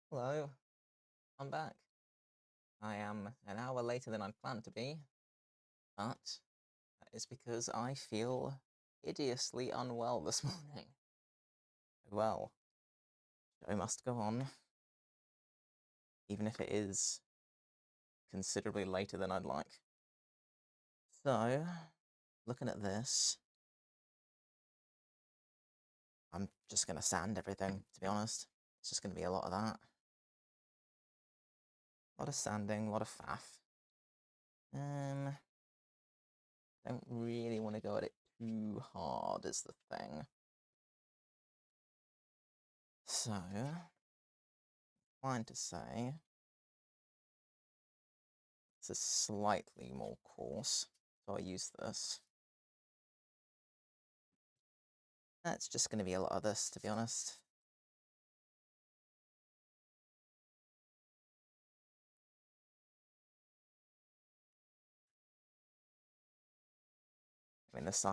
Hello, I'm back. I am an hour later than I'd planned to be, but that is because I feel hideously unwell this morning. Well, show must go on, even if it is considerably later than I'd like. So, looking at this, I'm just going to sand everything, to be honest. It's just going to be a lot of that. A lot of sanding, a lot of faff. Don't really want to go at it too hard is the thing. So, inclined to say this is slightly more coarse, so I'll use this. That's just going to be a lot of this, to be honest. I mean, this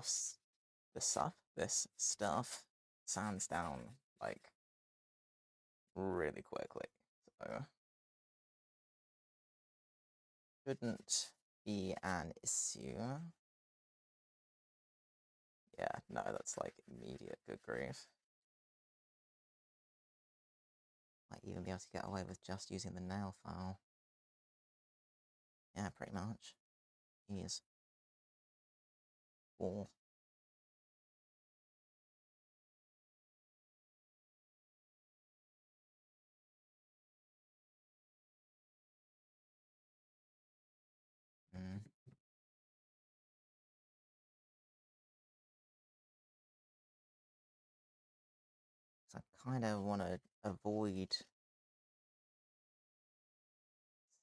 stuff sands down, like, really quickly, so shouldn't be an issue. Yeah, no, that's like immediate good grief. Might even be able to get away with just using the nail file. Yeah, pretty much. Jeez. Cool. Mm. So I kind of want to avoid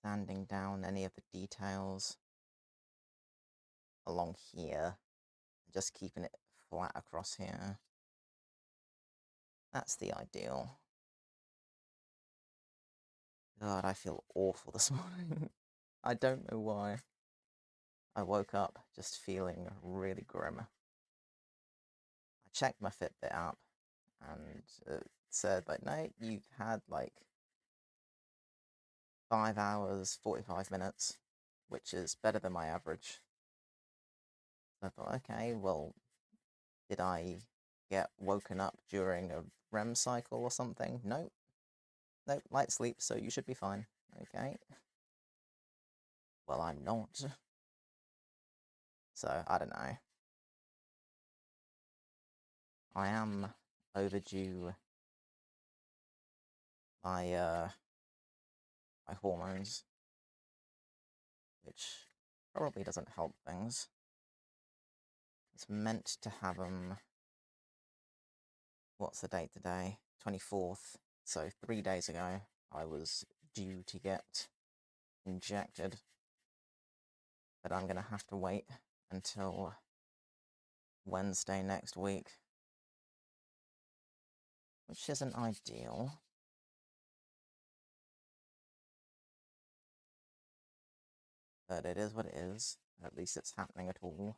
sanding down any of the details along here, just keeping it flat across here. That's the ideal. God, I feel awful this morning. I don't know why. I woke up just feeling really grim. I checked my Fitbit app and it said, like, no, you've had like 5 hours, 45 minutes, which is better than my average. So I thought, okay, well, did I get woken up during a REM cycle or something? Nope. Nope, light sleep, so you should be fine. Okay. Well, I'm not. So, I don't know. I am overdue my my hormones, which probably doesn't help things. It's meant to have them. What's the date today? 24th. So 3 days ago, I was due to get injected, but I'm gonna have to wait until Wednesday next week, which isn't ideal. But it is what it is. At least it's happening at all.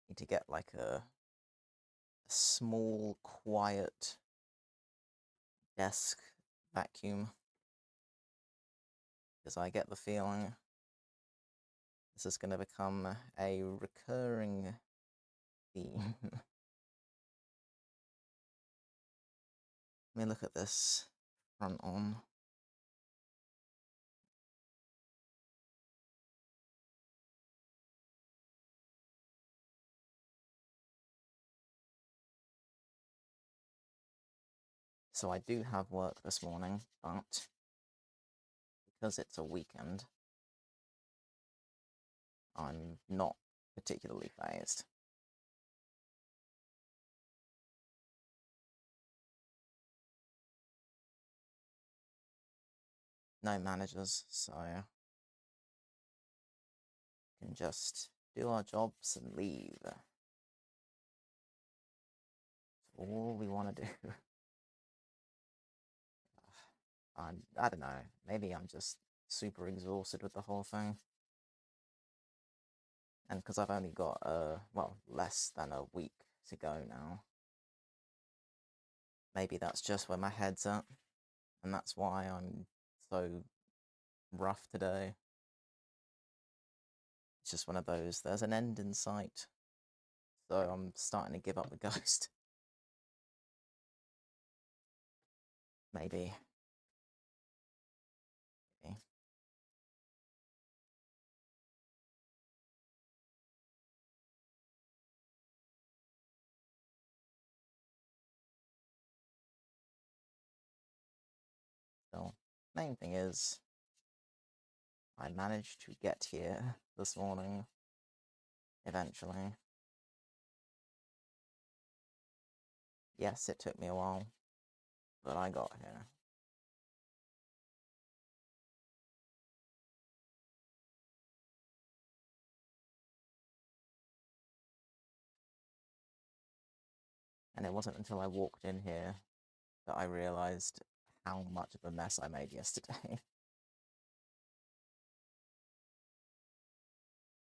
Need to get like a small, quiet desk vacuum, because I get the feeling this is going to become a recurring theme. Let me look at this front on. So I do have work this morning, but because it's a weekend, I'm not particularly phased. no managers, so we can just do our jobs and leave. That's all we want to do. I don't know, maybe I'm just super exhausted with the whole thing. And because I've only got, well, less than a week to go now, maybe that's just where my head's at, and that's why I'm so rough today. It's just one of those, there's an end in sight, so I'm starting to give up the ghost. Maybe. Maybe. So, main thing is, I managed to get here this morning, eventually. Yes, it took me a while, but I got here. And it wasn't until I walked in here that I realised how much of a mess I made yesterday.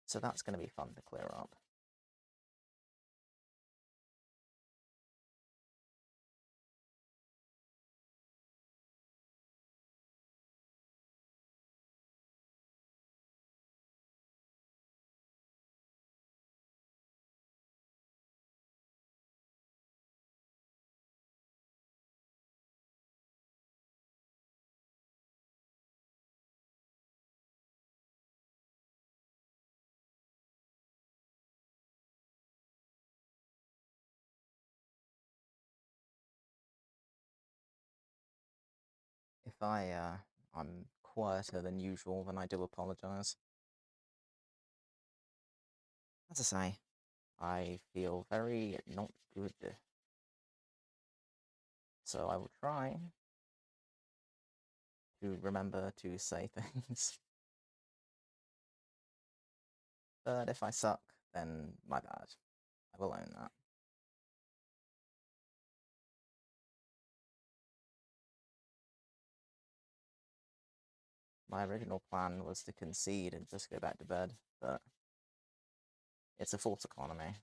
So that's going to be fun to clear up. If I'm quieter than usual, then I do apologise. As I say, I feel very not good. So I will try to remember to say things. But if I suck, then my bad. I will own that. My original plan was to concede and just go back to bed, but it's a false economy.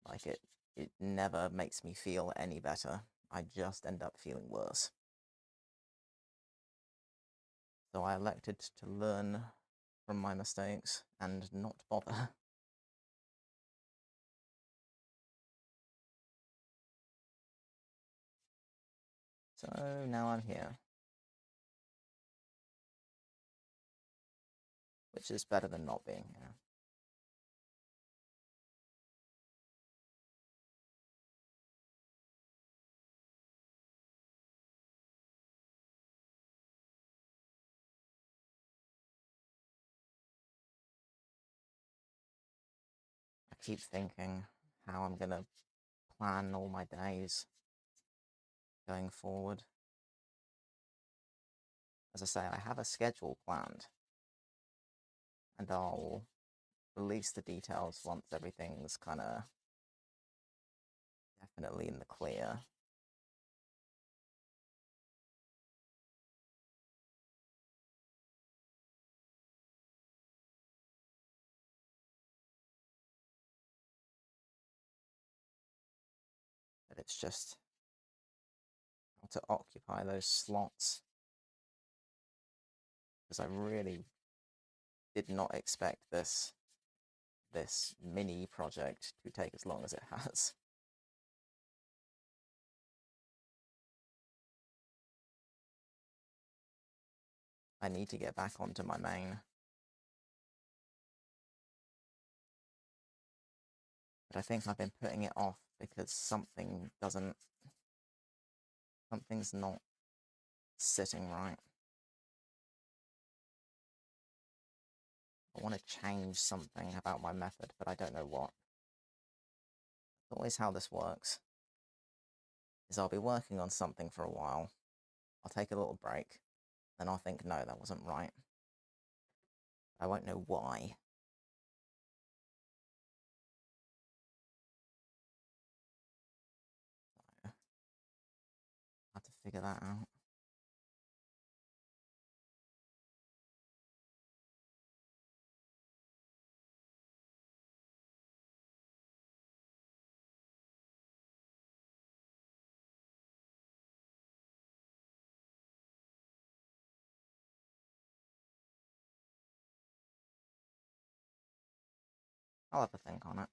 Like, it never makes me feel any better. I just end up feeling worse. So I elected to learn from my mistakes and not bother. So now I'm here. Which is better than not being here. I keep thinking how I'm gonna plan all my days going forward. As I say, I have a schedule planned, and I'll release the details once everything's kind of definitely in the clear. But it's just how to occupy those slots, because I really did not expect this mini project to take as long as it has. I need to get back onto my main. But I think I've been putting it off because something's not sitting right. I want to change something about my method, but I don't know what. Always how this works is I'll be working on something for a while. I'll take a little break, then I'll think, no, that wasn't right. I won't know why. So, I have to figure that out. I'll have a think on it.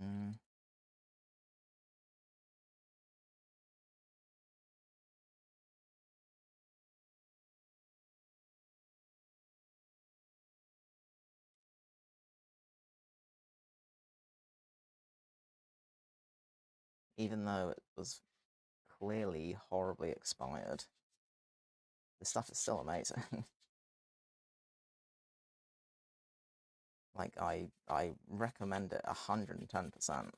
Mm. Even though it was clearly horribly expired, this stuff is still amazing. Like, I recommend it 110%.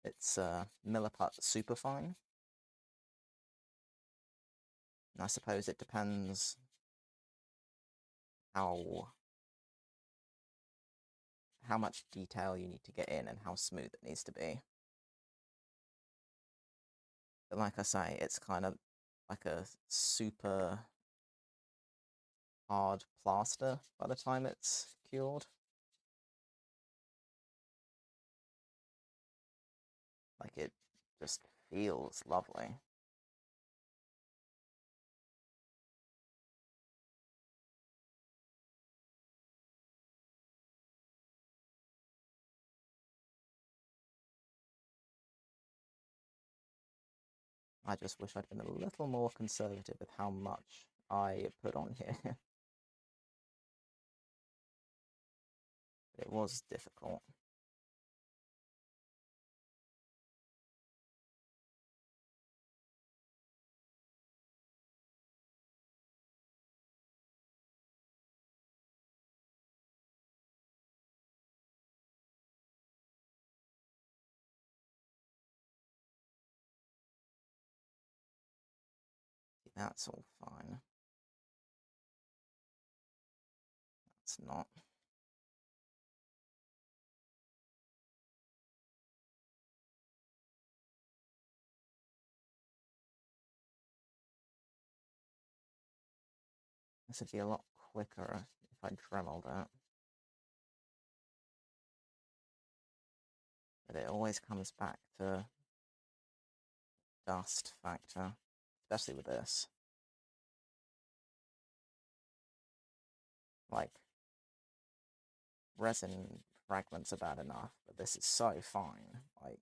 It's Milliput Superfine. And I suppose it depends how much detail you need to get in and how smooth it needs to be. But like I say, it's kind of like a super hard plaster by the time it's cured. Like, it just feels lovely. I just wish I'd been a little more conservative with how much I put on here. It was difficult. That's all fine. That's not. This would be a lot quicker if I dremeled it. But it always comes back to dust factor, especially with this. Like, resin fragments are bad enough, but this is so fine. Like,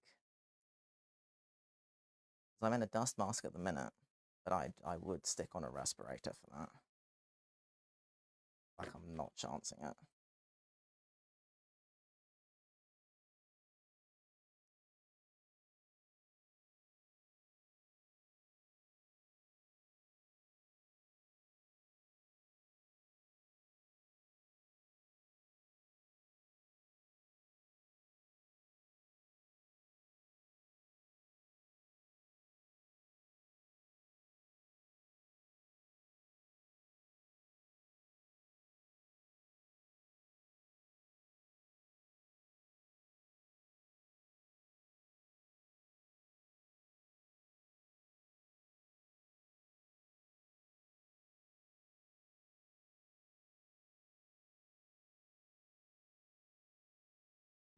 so I'm in a dust mask at the minute, but I would stick on a respirator for that. Like, I'm not chancing it.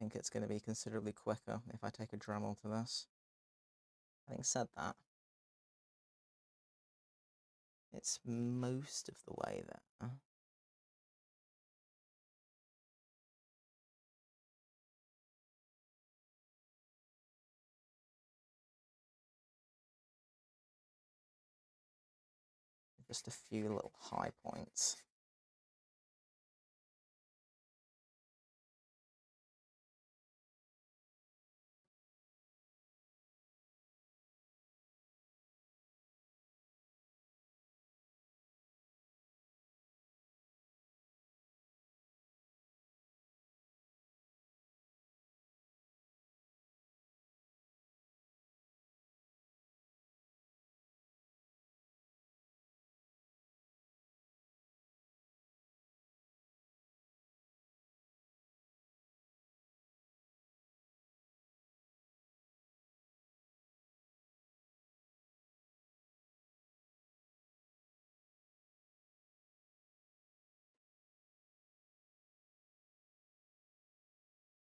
think it's going to be considerably quicker if I take a Dremel to this. Having said that, it's most of the way there. Just a few little high points.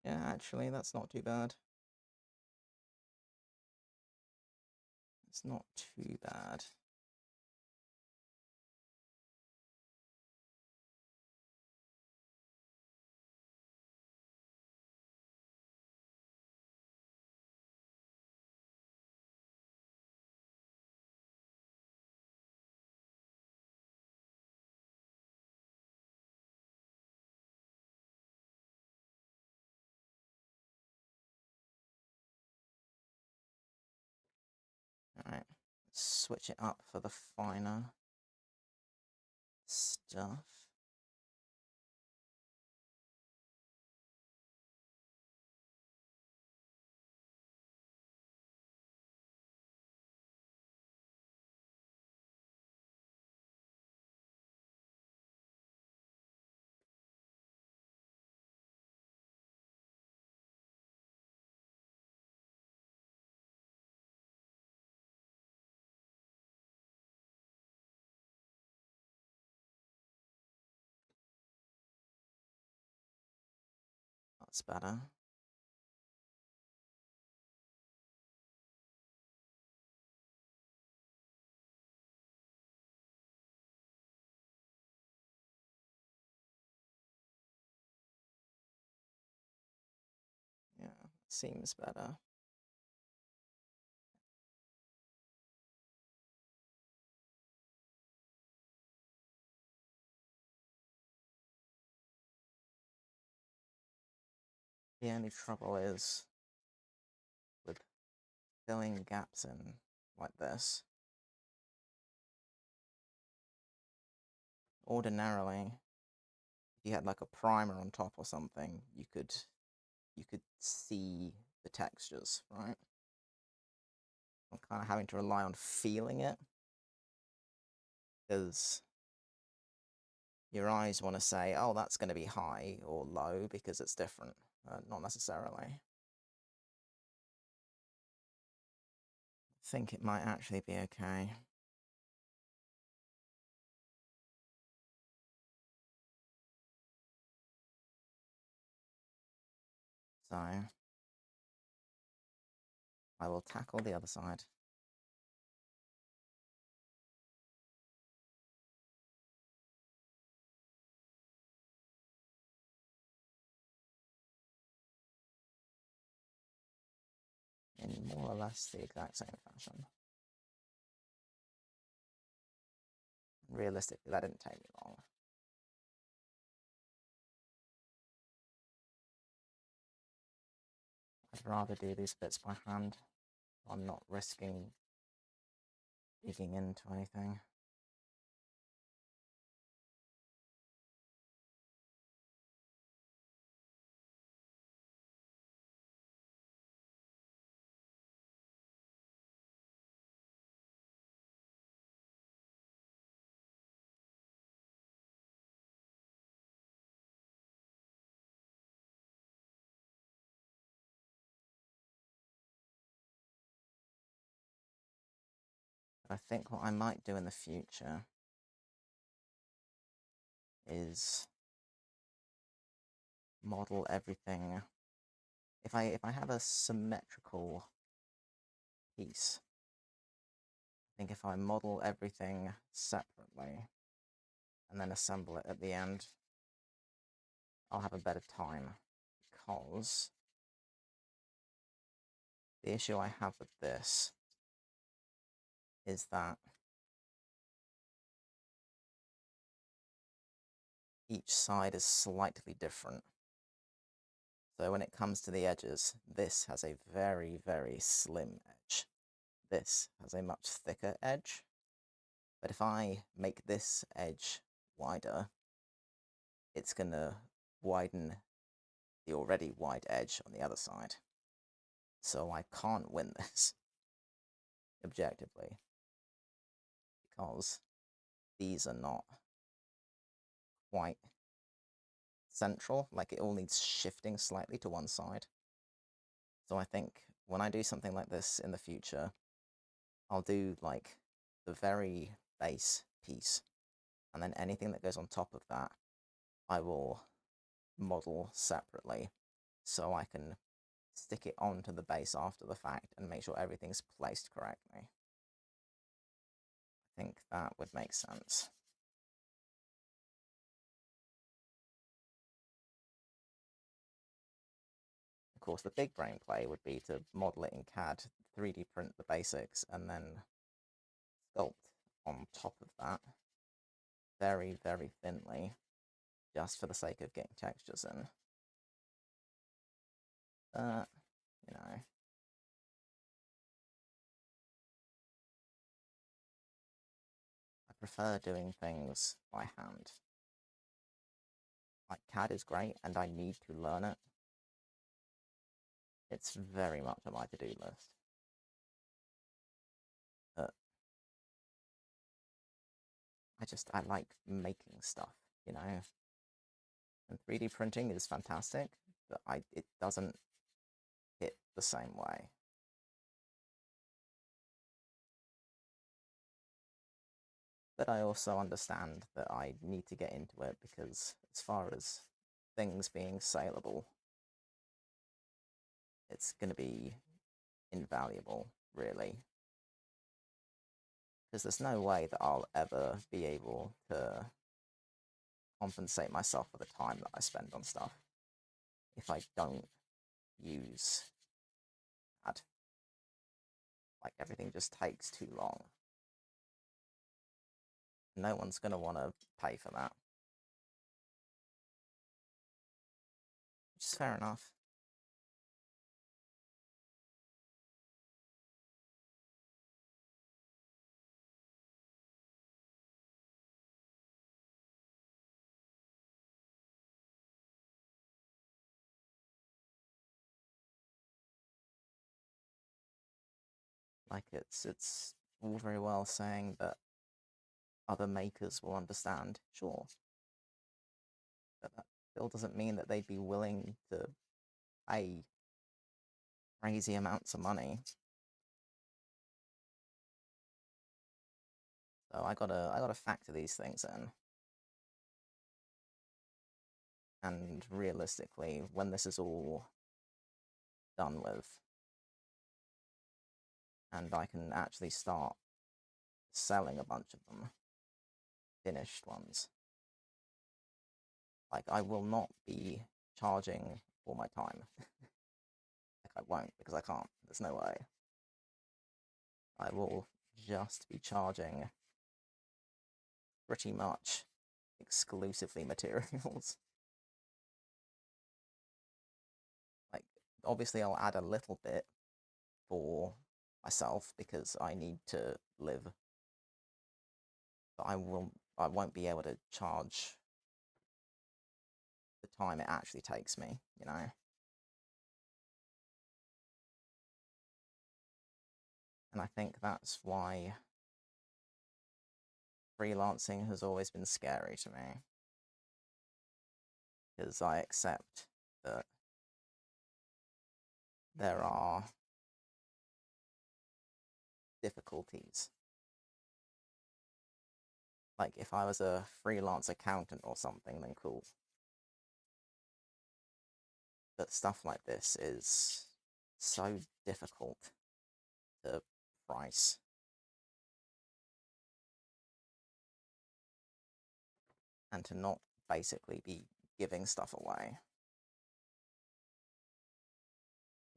Yeah, actually, that's not too bad. It's not too bad. Alright, let's switch it up for the finer stuff. That's better. Yeah, seems better. The only trouble is with filling gaps in like this. Ordinarily, if you had like a primer on top or something, you could see the textures, right? I'm kind of having to rely on feeling it, because your eyes want to say, oh, that's going to be high or low because it's different. Not necessarily. I think it might actually be okay. So I will tackle the other side. In more or less the exact same fashion. Realistically, that didn't take me long. I'd rather do these bits by hand. I'm not risking digging into anything. I think what I might do in the future is model everything if I have a symmetrical piece, I think if I model everything separately and then assemble it at the end, I'll have a better time, because the issue I have with this is that each side is slightly different. So when it comes to the edges, this has a very, very slim edge. This has a much thicker edge. But if I make this edge wider, it's going to widen the already wide edge on the other side. So I can't win this objectively, because these are not quite central. Like, it all needs shifting slightly to one side. So I think when I do something like this in the future, I'll do like the very base piece, and then anything that goes on top of that, I will model separately, so I can stick it onto the base after the fact and make sure everything's placed correctly. I think that would make sense. Of course, the big brain play would be to model it in CAD, 3D print the basics, and then sculpt on top of that very, very thinly, just for the sake of getting textures in. But, you know, I prefer doing things by hand. Like, CAD is great, and I need to learn it. It's very much on my to-do list. But I like making stuff, you know? And 3D printing is fantastic, but it doesn't hit the same way. But I also understand that I need to get into it, because as far as things being saleable, it's going to be invaluable, really. Because there's no way that I'll ever be able to compensate myself for the time that I spend on stuff if I don't use CAD. Like, everything just takes too long. No one's going to want to pay for that. Which is fair enough. Like, it's all very well saying that other makers will understand, sure. But that still doesn't mean that they'd be willing to pay crazy amounts of money. So I gotta factor these things in. And realistically, when this is all done with, and I can actually start selling a bunch of them, finished ones, like, I will not be charging for my time. Like, I won't, because I can't. There's no way. I will just be charging pretty much exclusively materials. Like, obviously I'll add a little bit for myself because I need to live, but I won't be able to charge the time it actually takes me, you know? And I think that's why freelancing has always been scary to me, because I accept that there are difficulties. Like, if I was a freelance accountant or something, then cool. But stuff like this is so difficult to price and to not basically be giving stuff away,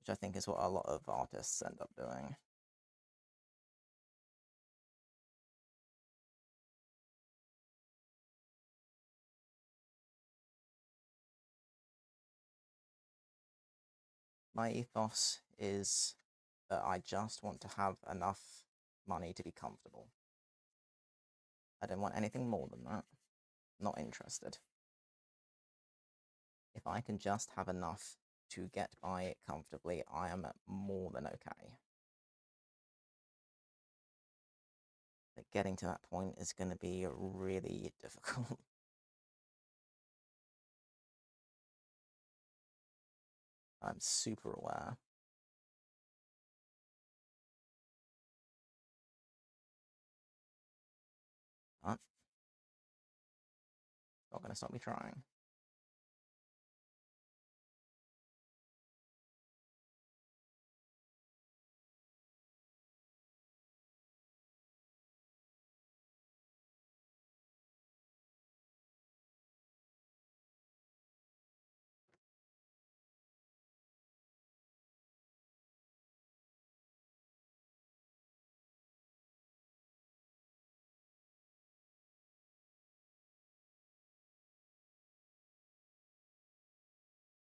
which I think is what a lot of artists end up doing. My ethos is that I just want to have enough money to be comfortable. I don't want anything more than that. Not interested. If I can just have enough to get by comfortably, I am more than okay. But getting to that point is going to be really difficult. I'm super aware. But not going to stop me trying.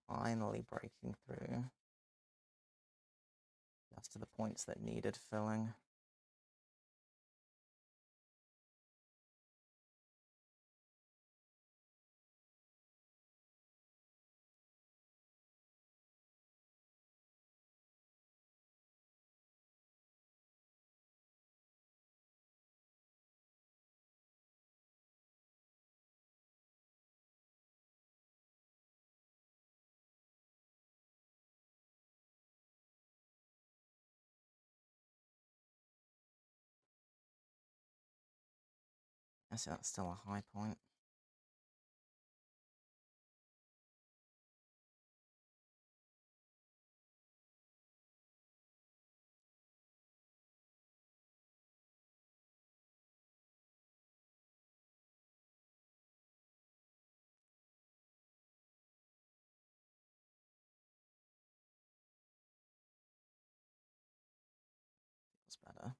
Finally breaking through. Just to the points that needed filling. I see that's still a high point. Feels better.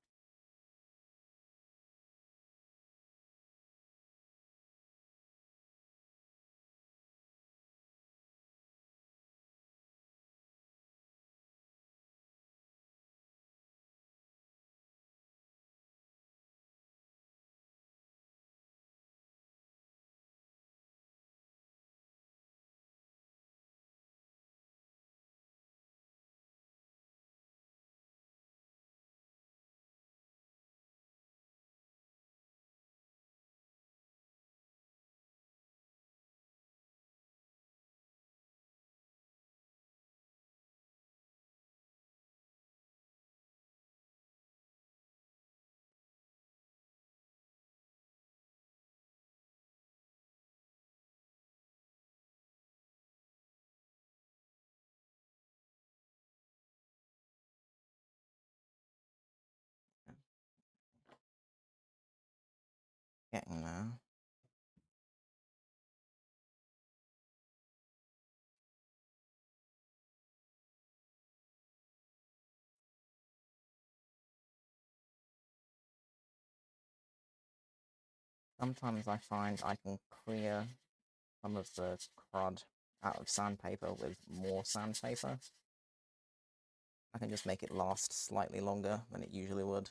Getting there. Sometimes I find I can clear some of the crud out of sandpaper with more sandpaper. I can just make it last slightly longer than it usually would.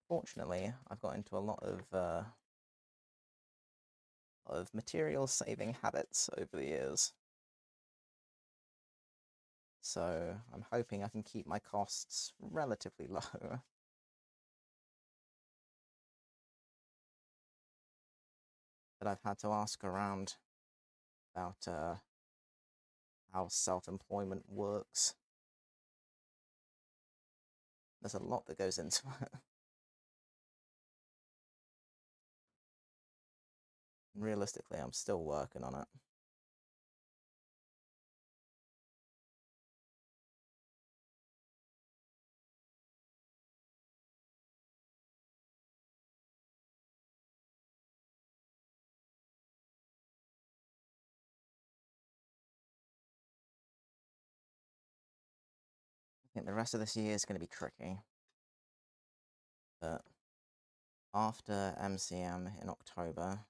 Fortunately, I've got into a lot of material saving habits over the years. So I'm hoping I can keep my costs relatively low. But I've had to ask around about how self-employment works. There's a lot that goes into it. Realistically, I'm still working on it. I think the rest of this year is going to be tricky. But after MCM in October,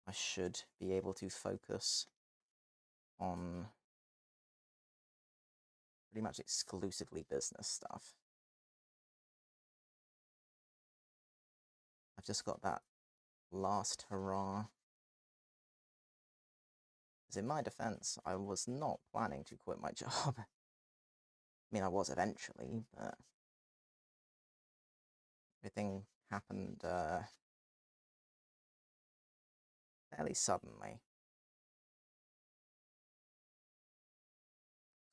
I should be able to focus on pretty much exclusively business stuff. I've just got that last hurrah. Because in my defense, I was not planning to quit my job. I mean, I was eventually, but everything happened fairly suddenly.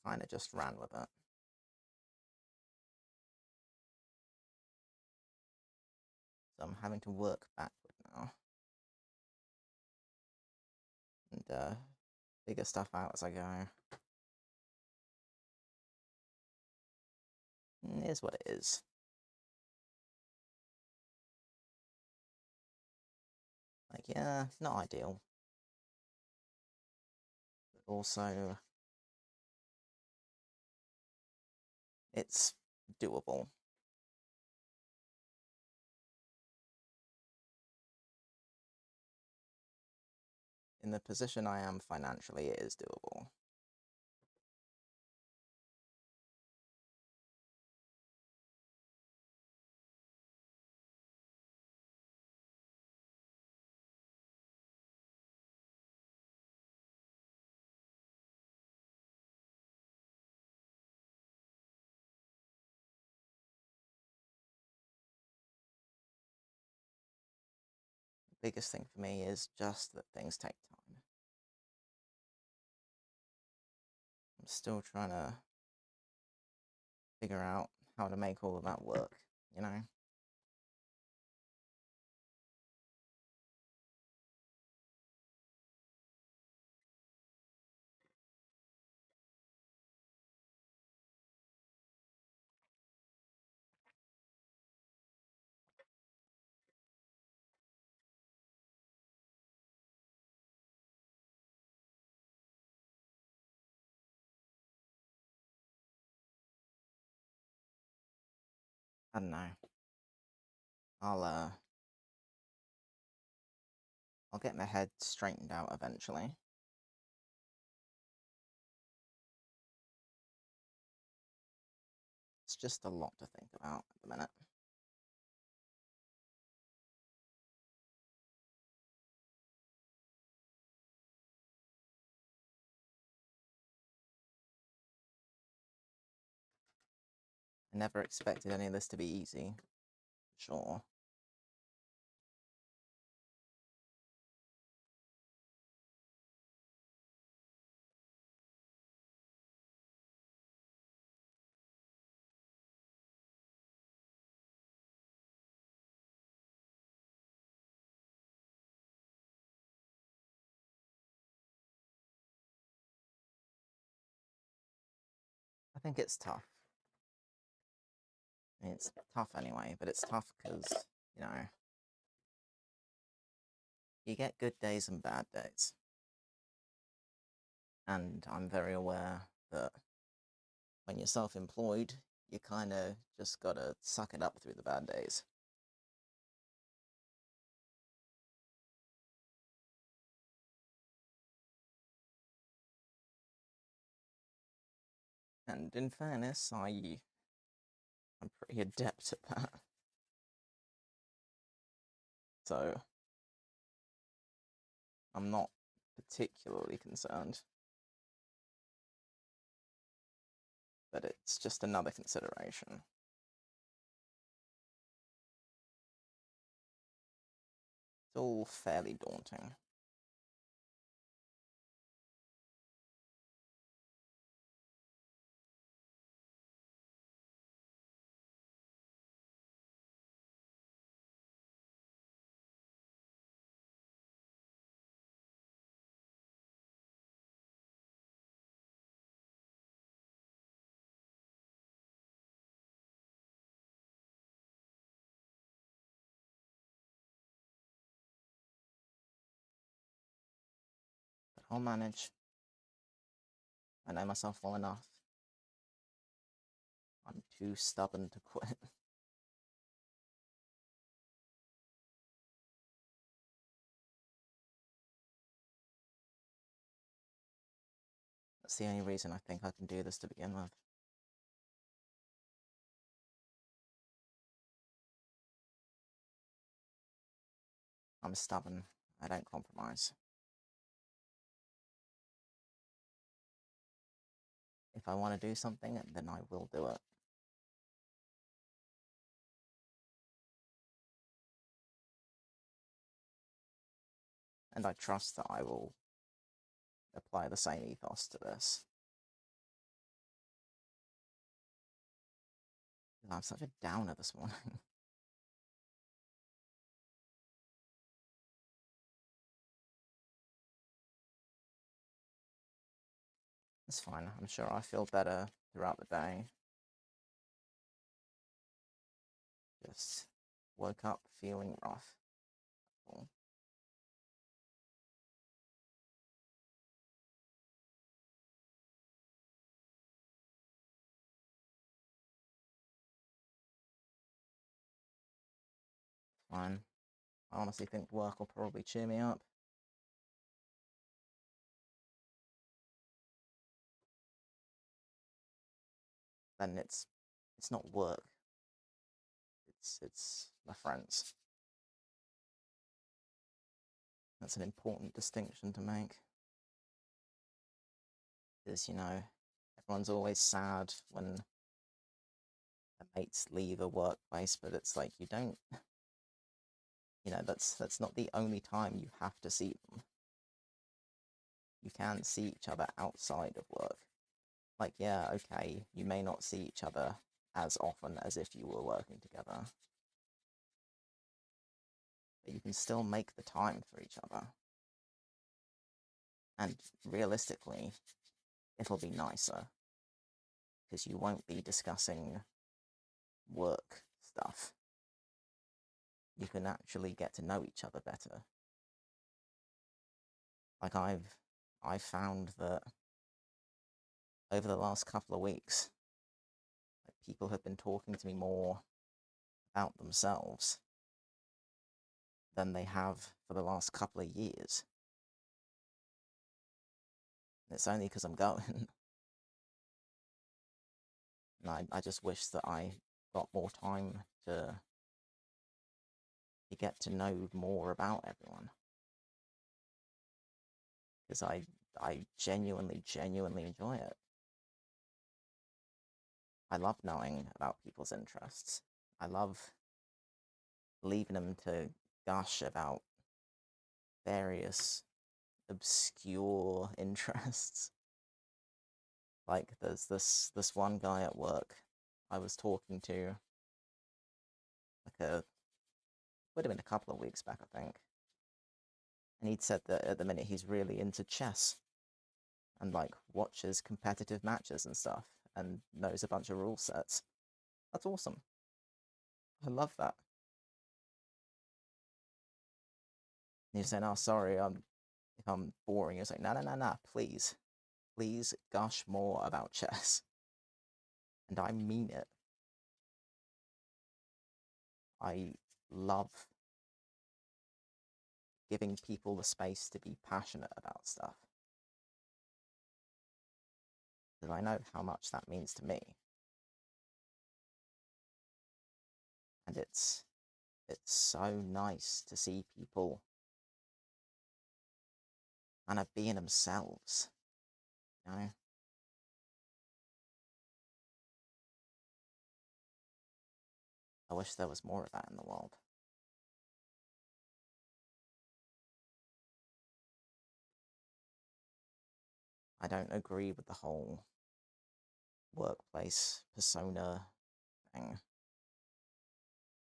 Kind of just ran with it. So I'm having to work backward now. And figure stuff out as I go. It is what it is. Like, yeah, not ideal. But also, it's doable. In the position I am financially, it is doable. The biggest thing for me is just that things take time. I'm still trying to figure out how to make all of that work, you know? I don't know. I'll get my head straightened out eventually. It's just a lot to think about at the minute. I never expected any of this to be easy. Sure. I think it's tough. I mean, it's tough anyway, but it's tough because, you know, you get good days and bad days. And I'm very aware that when you're self-employed, you kind of just gotta suck it up through the bad days. And in fairness, I'm pretty adept at that. So I'm not particularly concerned. But it's just another consideration. It's all fairly daunting. I'll manage. I know myself well enough. I'm too stubborn to quit. That's the only reason I think I can do this to begin with. I'm stubborn. I don't compromise. If I want to do something, then I will do it. And I trust that I will apply the same ethos to this. I'm such a downer this morning. It's fine. I'm sure I feel better throughout the day. Just woke up feeling rough. Cool. Fine. I honestly think work will probably cheer me up. Then it's not work. It's my friends. That's an important distinction to make. Because, you know, everyone's always sad when their mates leave a workplace, but it's like you don't, you know, that's not the only time you have to see them. You can see each other outside of work. Like, yeah, okay, you may not see each other as often as if you were working together, but you can still make the time for each other. And realistically, it'll be nicer, because you won't be discussing work stuff. You can actually get to know each other better. Like, I've found that over the last couple of weeks, like, people have been talking to me more about themselves than they have for the last couple of years. And it's only because I'm going. And I just wish that I got more time to get to know more about everyone. Because I genuinely enjoy it. I love knowing about people's interests. I love leaving them to gush about various obscure interests. Like, there's this one guy at work I was talking to, like, would have been a couple of weeks back, I think. And he'd said that at the minute he's really into chess and, like, watches competitive matches and stuff and knows a bunch of rule sets. That's awesome. I love that. And he's saying, "Oh, sorry, if I'm boring." He's like, "No, please gush more about chess." And I mean it. I love giving people the space to be passionate about stuff. Because I know how much that means to me. And it's so nice to see people kind of being themselves, you know? I wish there was more of that in the world. I don't agree with the whole workplace persona thing.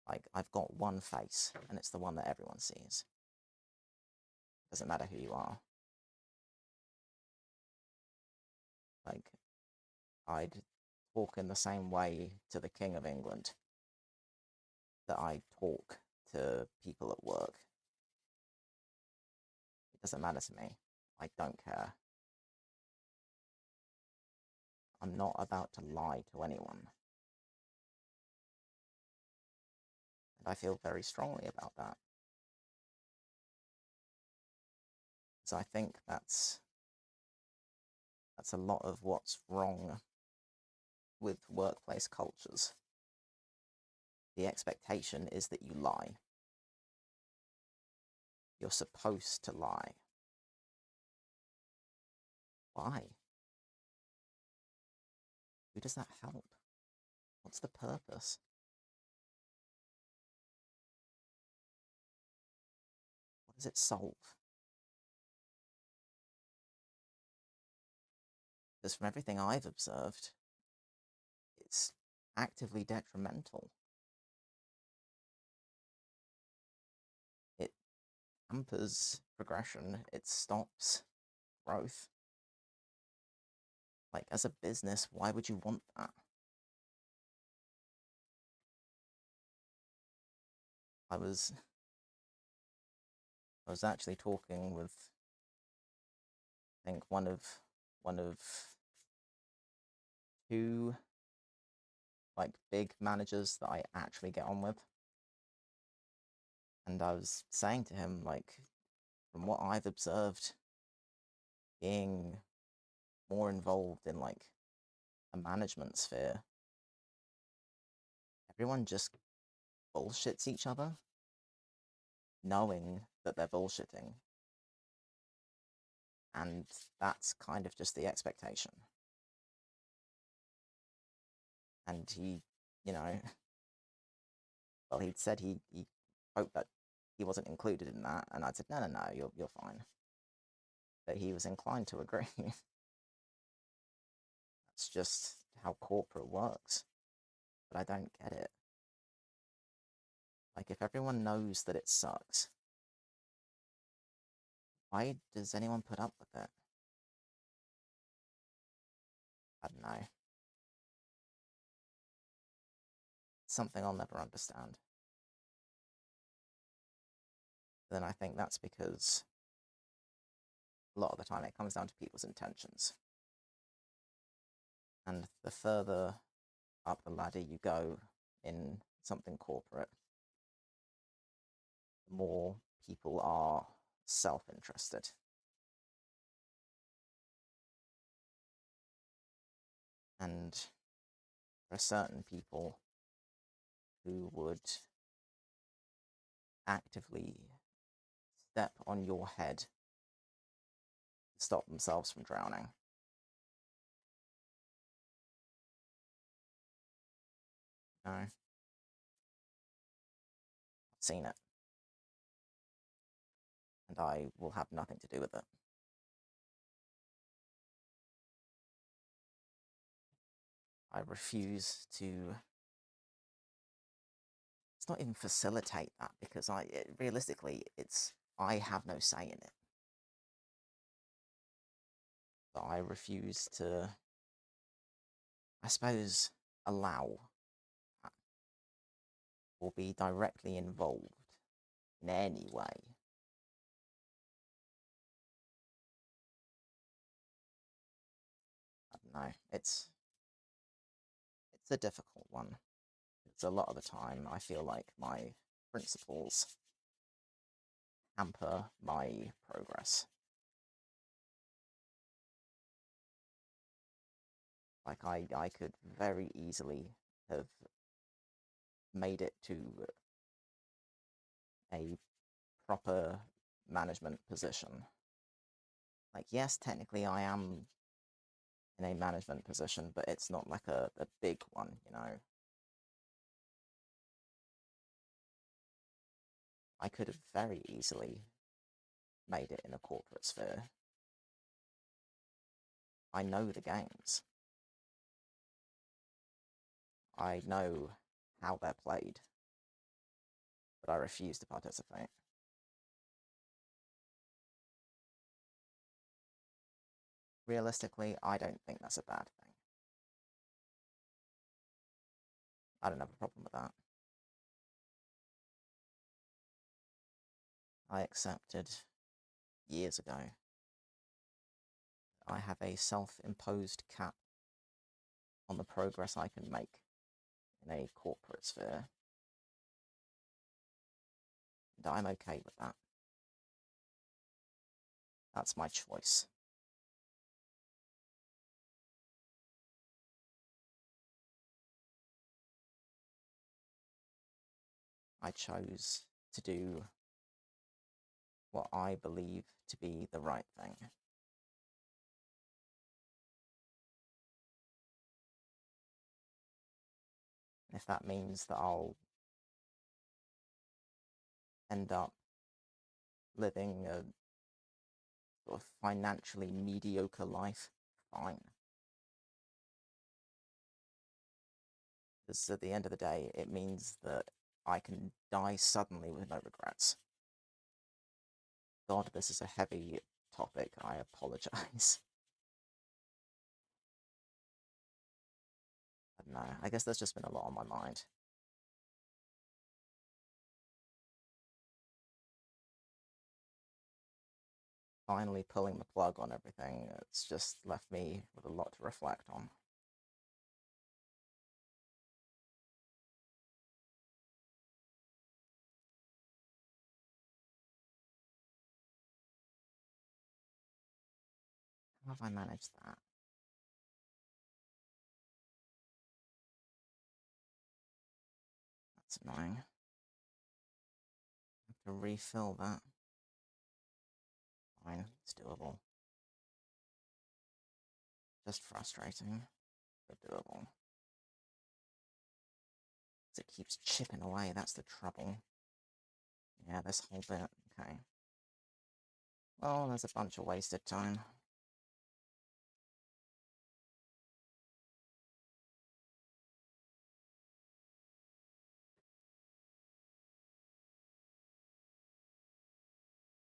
Like, I've got one face, and it's the one that everyone sees. Doesn't matter who you are. Like, I'd talk in the same way to the King of England that I talk to people at work. It doesn't matter to me. I don't care. I'm not about to lie to anyone. And I feel very strongly about that. So I think that's a lot of what's wrong with workplace cultures. The expectation is that you lie. You're supposed to lie. Why? Who does that help? What's the purpose? What does it solve? Because from everything I've observed, it's actively detrimental. It hampers progression, it stops growth. Like, as a business, why would you want that? I was actually talking with, I think, one of two like big managers that I actually get on with. And I was saying to him, like, from what I've observed, being more involved in like a management sphere, everyone just bullshits each other, knowing that they're bullshitting. And that's kind of just the expectation. And he, you know, well, he'd said he hoped that he wasn't included in that, and I said, no, you're fine. But he was inclined to agree. That's just how corporate works. But I don't get it. Like, if everyone knows that it sucks, why does anyone put up with it? I don't know. It's something I'll never understand. Then I think that's because a lot of the time it comes down to people's intentions. And the further up the ladder you go in something corporate, the more people are self-interested. And there are certain people who would actively step on your head to stop themselves from drowning. No, I've seen it. And I will have nothing to do with it. I refuse to. It's not even facilitate that, because realistically, I have no say in it. But I refuse to, I suppose, allow that, or be directly involved in any way. I don't know. It's a difficult one. It's a lot of the time I feel like my principles hamper my progress. Like, I could very easily have made it to a proper management position. Like, yes, technically I am in a management position, but it's not like a big one, you know? I could have very easily made it in a corporate sphere. I know the games. I know how they're played, but I refuse to participate. Realistically, I don't think that's a bad thing. I don't have a problem with that. I accepted years ago I have a self-imposed cap on the progress I can make in a corporate sphere. And I'm okay with that. That's my choice. I chose to do what I believe to be the right thing. If that means that I'll end up living a sort of financially mediocre life, fine. Because at the end of the day, it means that I can die suddenly with no regrets. God, this is a heavy topic. I apologize. I don't know. I guess there's just been a lot on my mind. Finally pulling the plug on everything, it's just left me with a lot to reflect on. How have I managed that? That's annoying. I have to refill that. Fine, it's doable. Just frustrating, but doable. It keeps chipping away, that's the trouble. Yeah, this whole bit, okay. Well, there's a bunch of wasted time.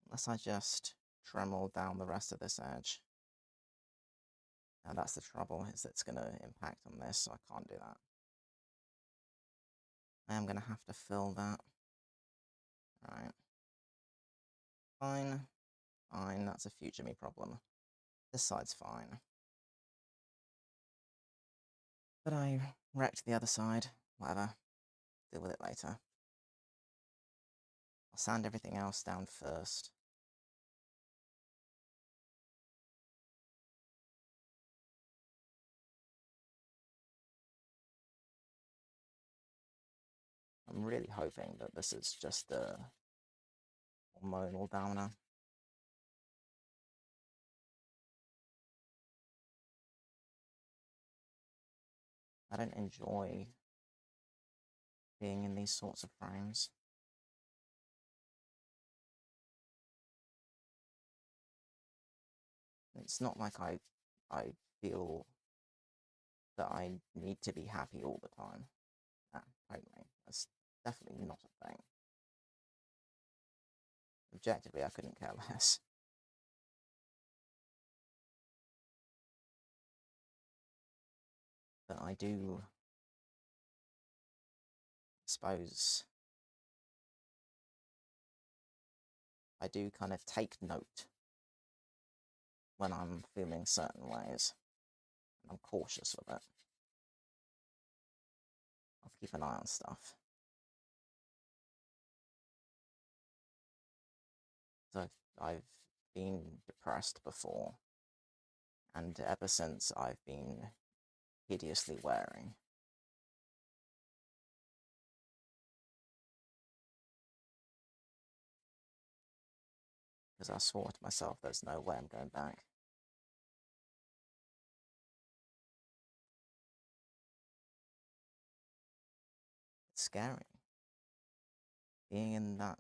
Unless I just Dremel down the rest of this edge. Now that's the trouble, is it's going to impact on this, so I can't do that. I am going to have to fill that. Alright. Fine. Fine, that's a future me problem. This side's fine. But I wrecked the other side. Whatever. Deal with it later. I'll sand everything else down first. I'm really hoping that this is just a hormonal downer. I don't enjoy being in these sorts of frames. It's not like I feel that I need to be happy all the time. Nah, totally. That's definitely not a thing. Objectively, I couldn't care less. But I do suppose I do kind of take note when I'm feeling certain ways. And I'm cautious with it. I'll keep an eye on stuff. So I've been depressed before, and ever since I've been hideously wearing. Because I swore to myself there's no way I'm going back. It's scary. Being in that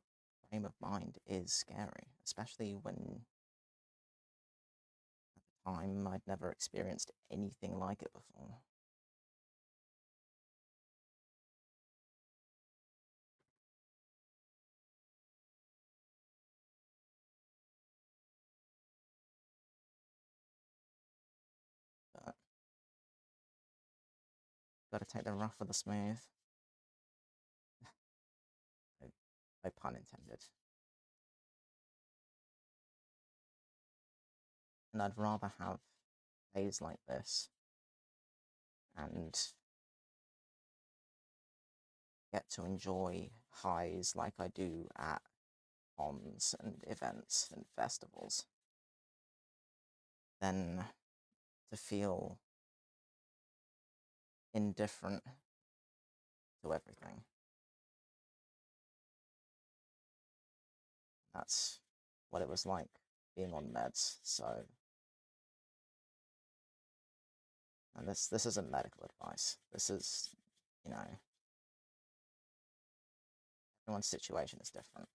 frame of mind is scary, especially when at the time I'd never experienced anything like it before. But gotta take the rough with the smooth. No pun intended. And I'd rather have days like this and get to enjoy highs like I do at cons and events and festivals than to feel indifferent to everything. That's what it was like being on meds. So, and this isn't medical advice. This is, you know, everyone's situation is different.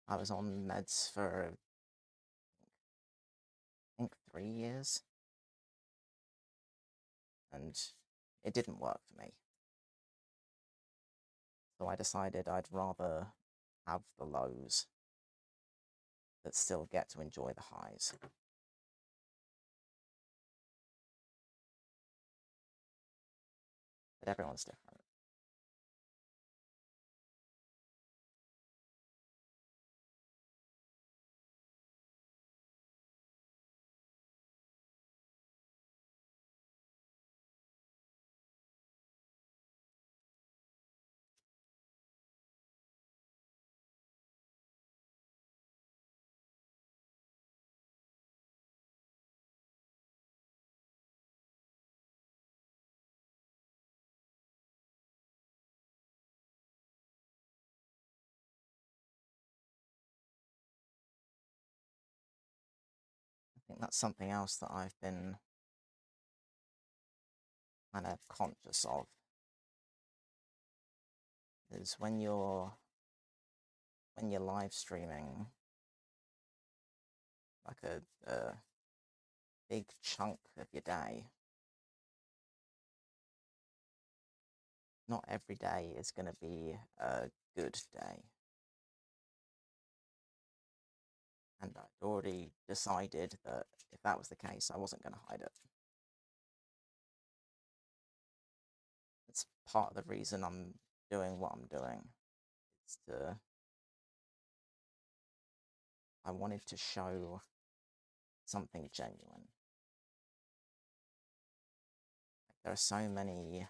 I was on meds for, I think, 3 years, and it didn't work for me. So I decided I'd rather have the lows but still get to enjoy the highs. But everyone's different. I think that's something else that I've been kind of conscious of, is when you're live streaming, like a big chunk of your day, not every day is going to be a good day. And I'd already decided that if that was the case, I wasn't going to hide it. It's part of the reason I'm doing what I'm doing. It's I wanted to show something genuine. There are so many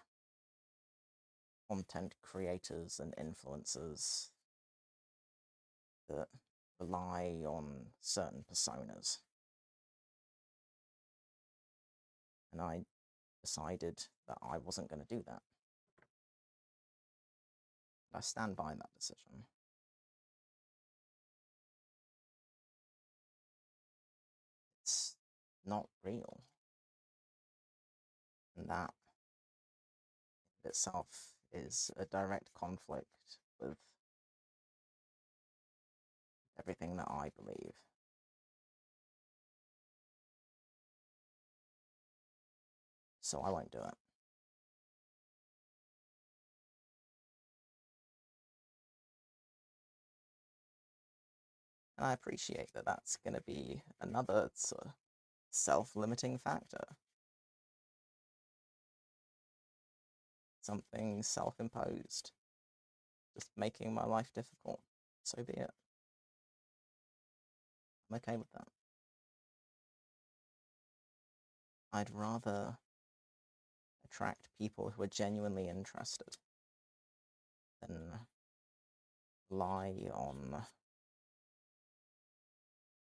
content creators and influencers that rely on certain personas. And I decided that I wasn't going to do that. I stand by that decision. It's not real. And that in itself is a direct conflict with everything that I believe. So I won't do it. And I appreciate that that's going to be another sort of self-limiting factor. Something self-imposed. Just making my life difficult. So be it. I'm okay with that. I'd rather attract people who are genuinely interested than rely on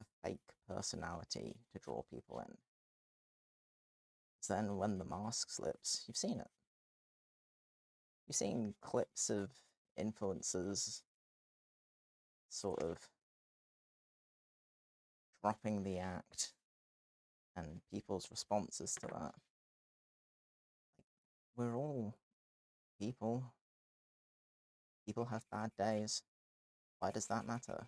a fake personality to draw people in. Then when the mask slips, you've seen it. You've seen clips of influencers sort of dropping the act and people's responses to that. We're all people. People have bad days. Why does that matter?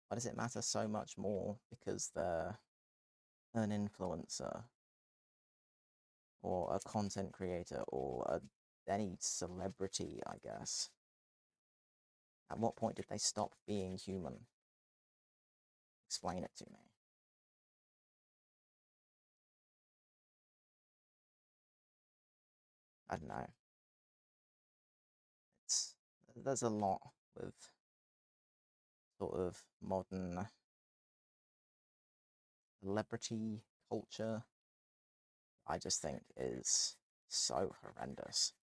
Why does it matter so much more because they're an influencer or a content creator or any celebrity, I guess? At what point did they stop being human? Explain it to me. I don't know. There's a lot with sort of modern celebrity culture, I just think is so horrendous.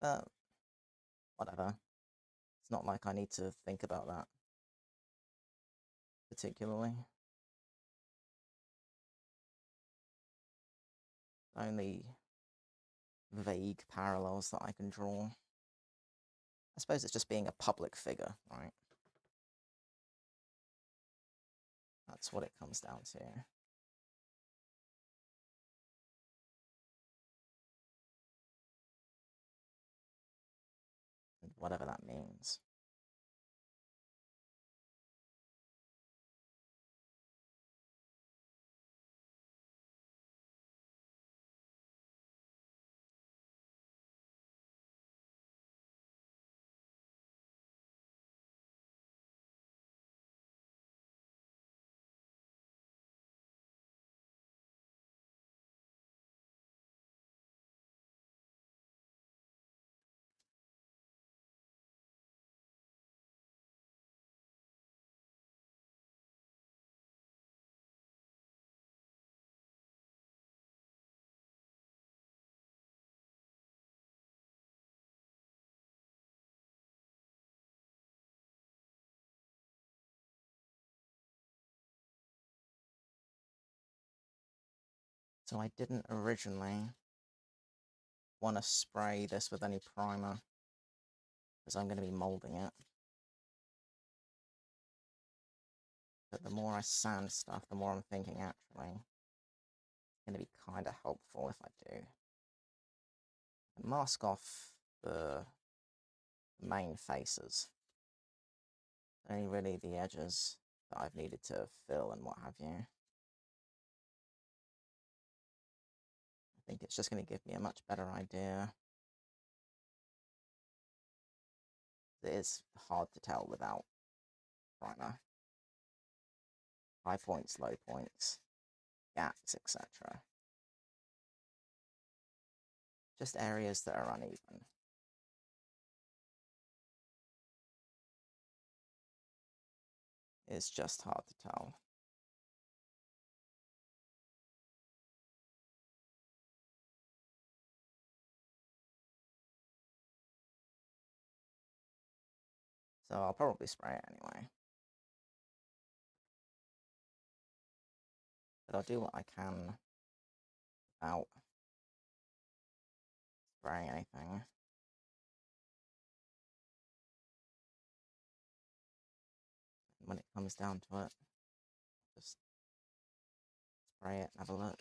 But whatever. It's not like I need to think about that particularly. Only vague parallels that I can draw. I suppose it's just being a public figure, right? That's what it comes down to. And whatever that means. So I didn't originally want to spray this with any primer because I'm going to be molding it. But the more I sand stuff, the more I'm thinking actually it's going to be kind of helpful if I do. Mask off the main faces. Only really the edges that I've needed to fill and what have you. I think it's just going to give me a much better idea. It is hard to tell without primer. High points, low points, gaps, etc. Just areas that are uneven. It's just hard to tell. So I'll probably spray it anyway. But I'll do what I can without spraying anything. And when it comes down to it, just spray it and have a look.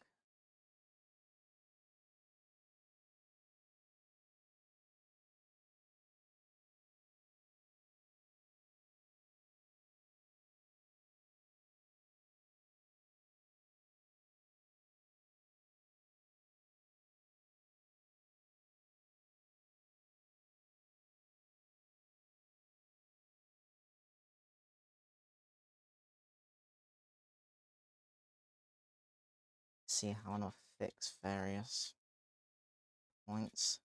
See how I'll fix various points.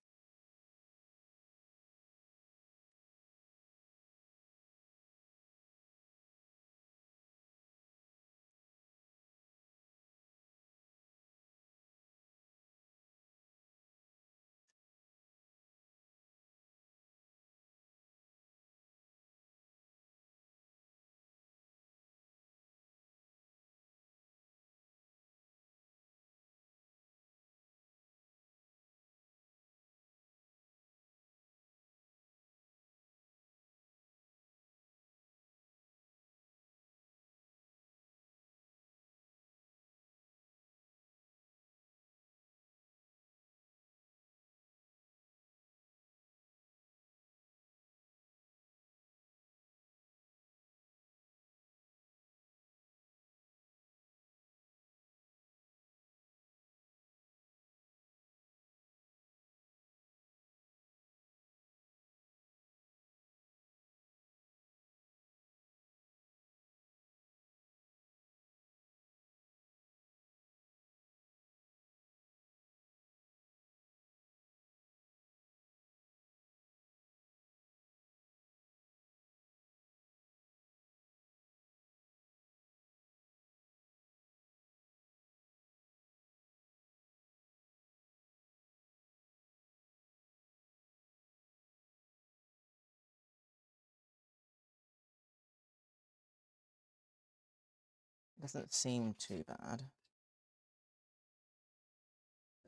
Doesn't seem too bad.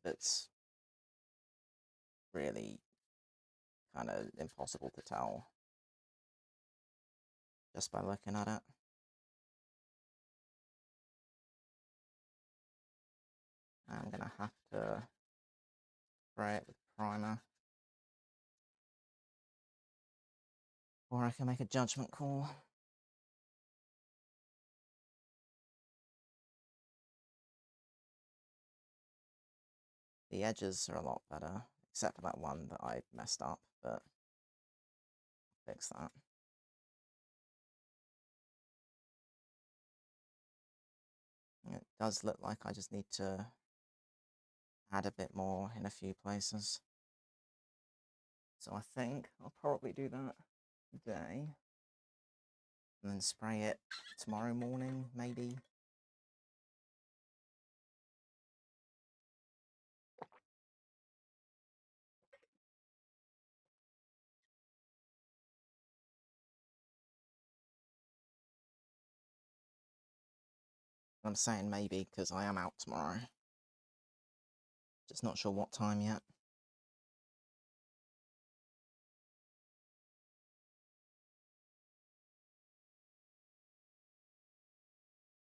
But it's really kind of impossible to tell just by looking at it. I'm gonna have to spray it with primer before I can make a judgment call. The edges are a lot better, except for that one that I messed up, but I'll fix that. It does look like I just need to add a bit more in a few places. So I think I'll probably do that today, and then spray it tomorrow morning, maybe. I'm saying maybe because I am out tomorrow. Just not sure what time yet.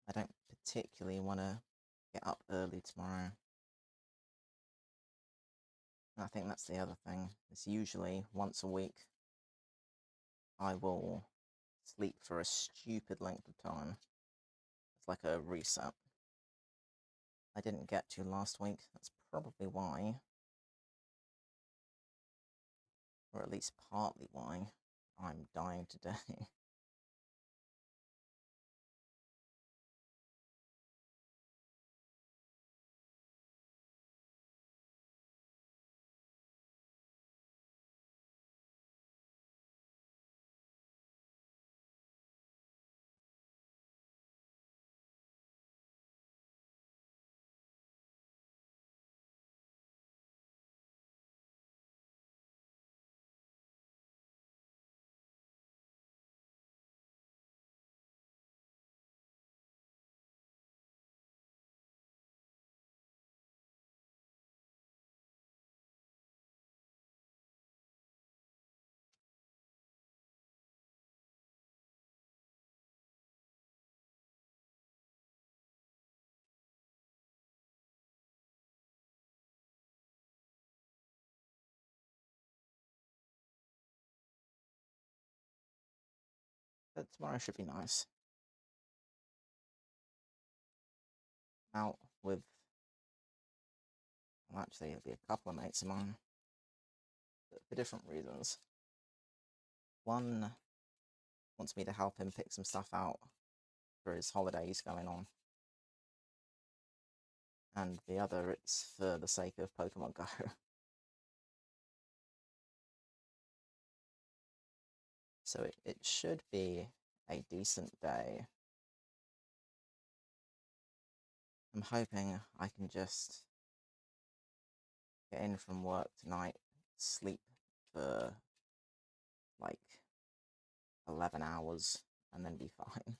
I don't particularly want to get up early tomorrow. I think that's the other thing. It's usually once a week I will sleep for a stupid length of time. It's like a reset. I didn't get to last week. That's probably why, or at least partly why, I'm dying today. But tomorrow should be nice. Out with, well, actually, it'll be a couple of mates of mine, but for different reasons. One wants me to help him pick some stuff out for his holidays going on, and the other, it's for the sake of Pokemon Go. So it should be a decent day. I'm hoping I can just get in from work tonight, sleep for like 11 hours, and then be fine.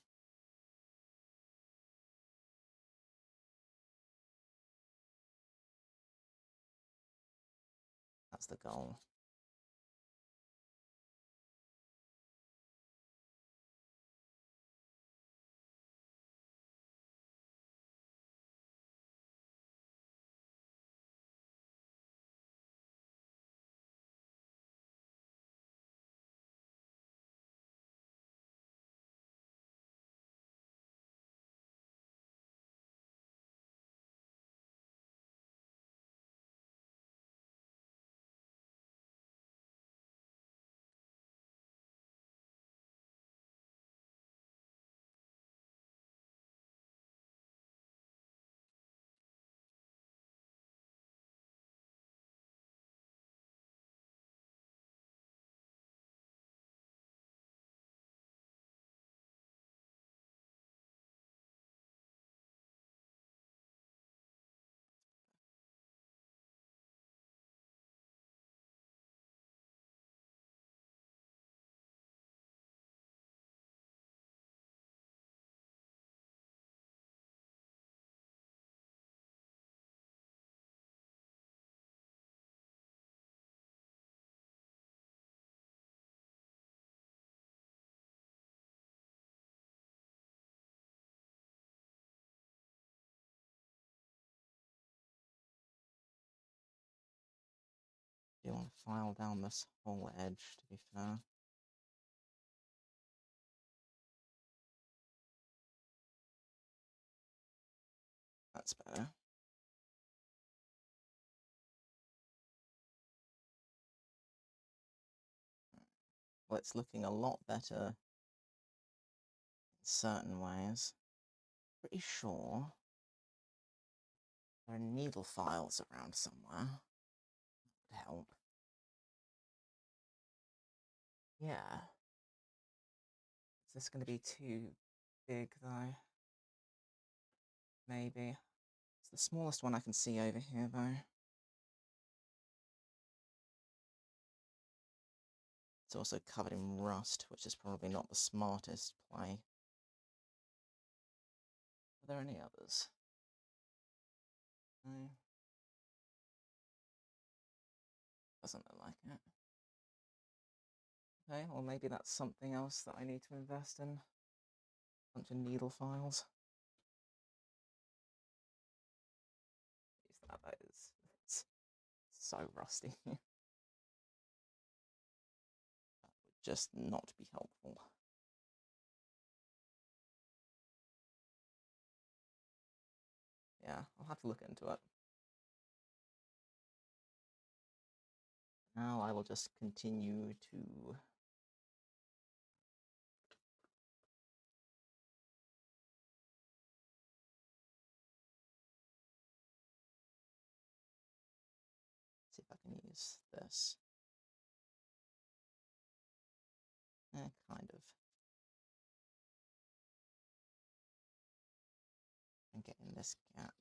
That's the goal. I'll file down this whole edge, to be fair. That's better. Well, it's looking a lot better in certain ways. Pretty sure there are needle files around somewhere. That would help. Yeah. Is this going to be too big, though? Maybe. It's the smallest one I can see over here, though. It's also covered in rust, which is probably not the smartest play. Are there any others? No. Doesn't look like it. Okay, well maybe that's something else that I need to invest in. A bunch of needle files. That is, it's so rusty. That would just not be helpful. Yeah, I'll have to look into it. Now I will just continue to see if I can use this. Kind of. And get in this gap.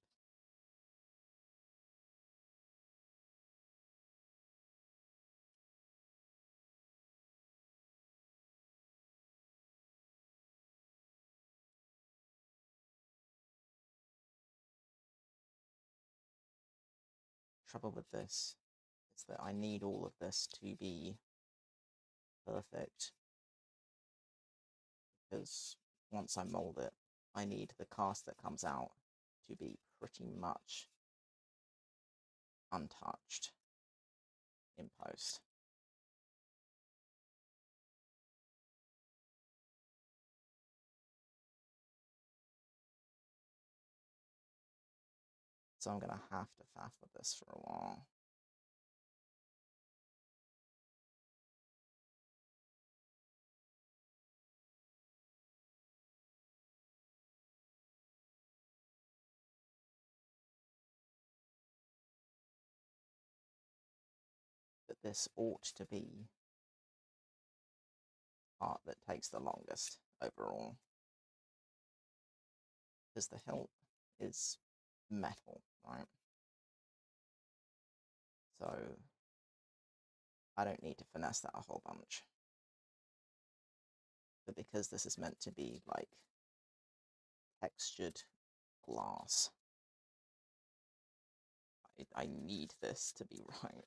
Trouble with this is that I need all of this to be perfect, because once I mold it, I need the cast that comes out to be pretty much untouched in post. So I'm gonna have to faff with this for a while. But this ought to be part that takes the longest overall, because the hilt is metal, right? So I don't need to finesse that a whole bunch. But because this is meant to be like textured glass, I need this to be right.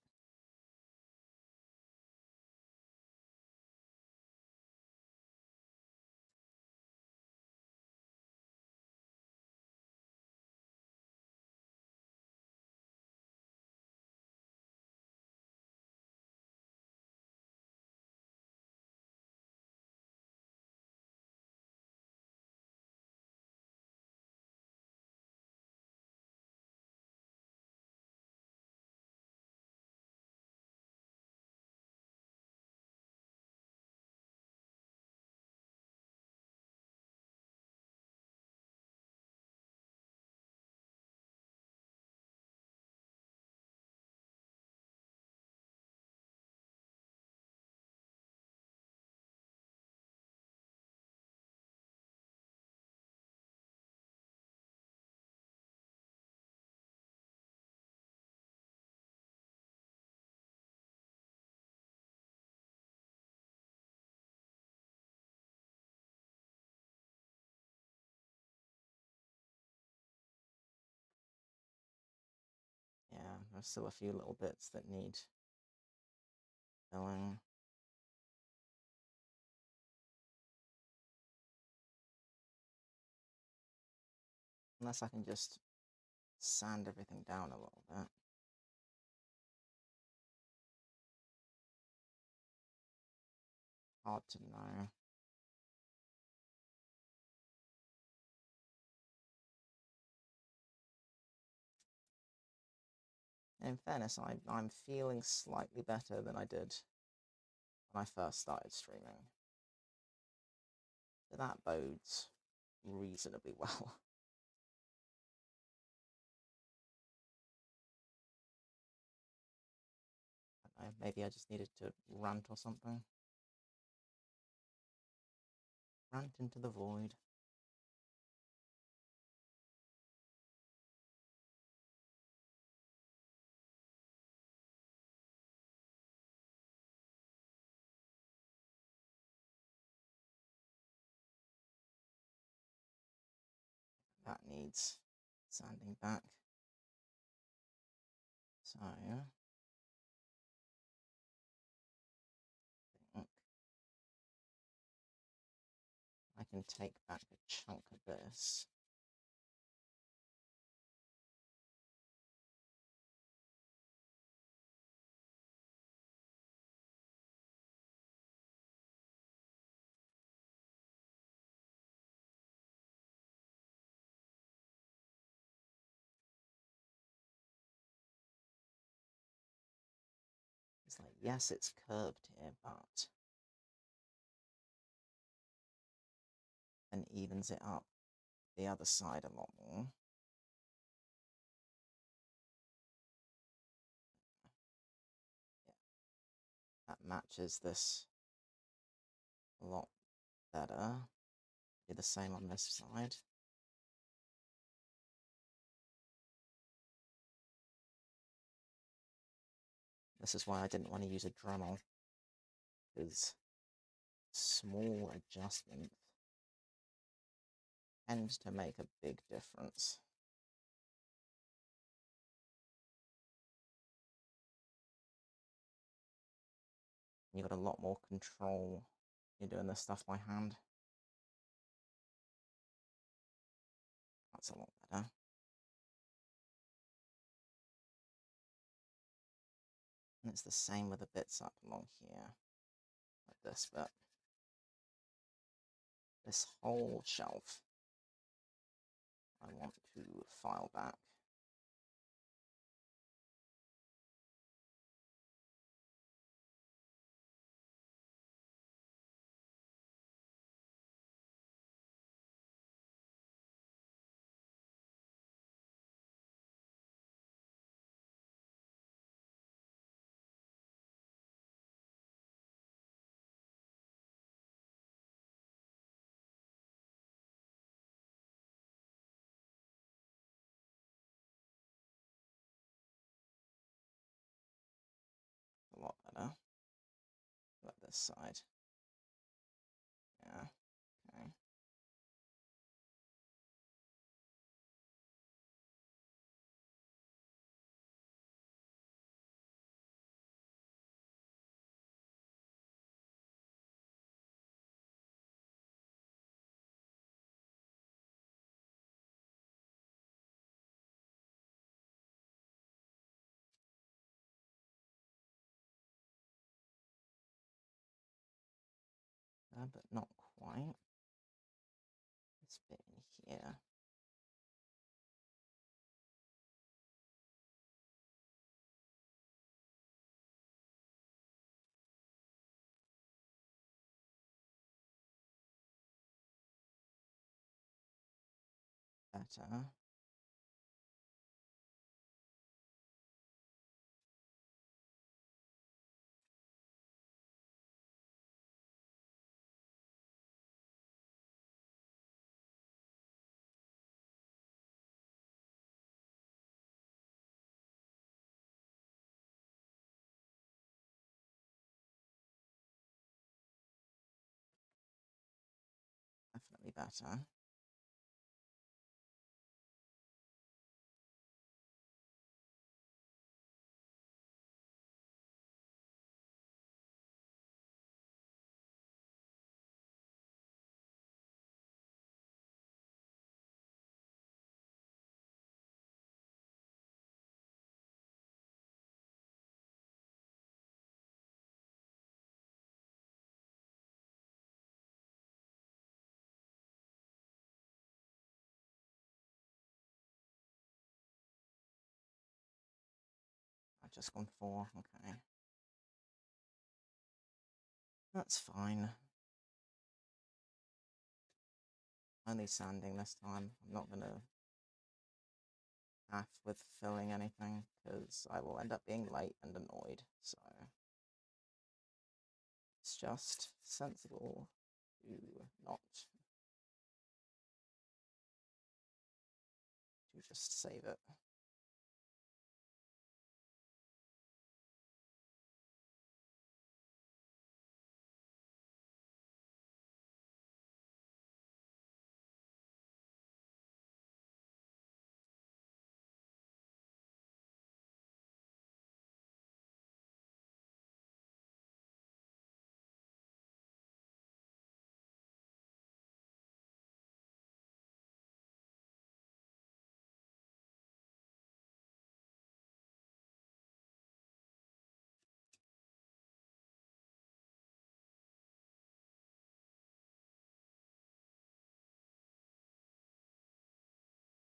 Yeah, there's still a few little bits that need filling. Unless I can just sand everything down a little bit. hard to know. In fairness, I'm feeling slightly better than I did when I first started streaming. So that bodes reasonably well. I don't know, maybe I just needed to rant or something. Rant into the void. That needs sanding back. So, I think I can take back a chunk of this. It's like, yes, it's curved here, but then evens it up the other side a lot more. Yeah. That matches this a lot better. Do the same on this side. This is why I didn't want to use a Dremel, because small adjustments tend to make a big difference. You got a lot more control. You're doing this stuff by hand. That's a lot better. And it's the same with the bits up along here, like this bit. This whole shelf, I want to file back. A lot better. Like this side. Yeah, okay. But not quite. This bit in here. Better. Definitely better. I've just gone 4, okay. That's fine. Only sanding this time. I'm not gonna faff with filling anything, because I will end up being late and annoyed, so it's just sensible to not, to just save it.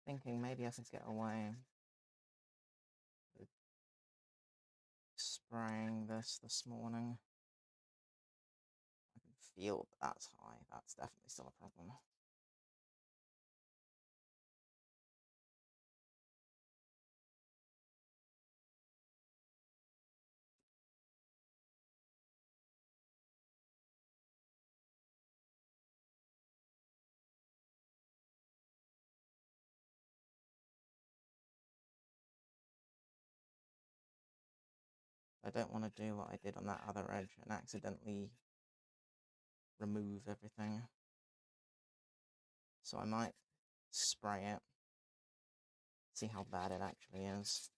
Thinking maybe I could get away with spraying this morning. I can feel that's high. That's definitely still a problem. I don't want to do what I did on that other edge and accidentally remove everything. So I might spray it, see how bad it actually is.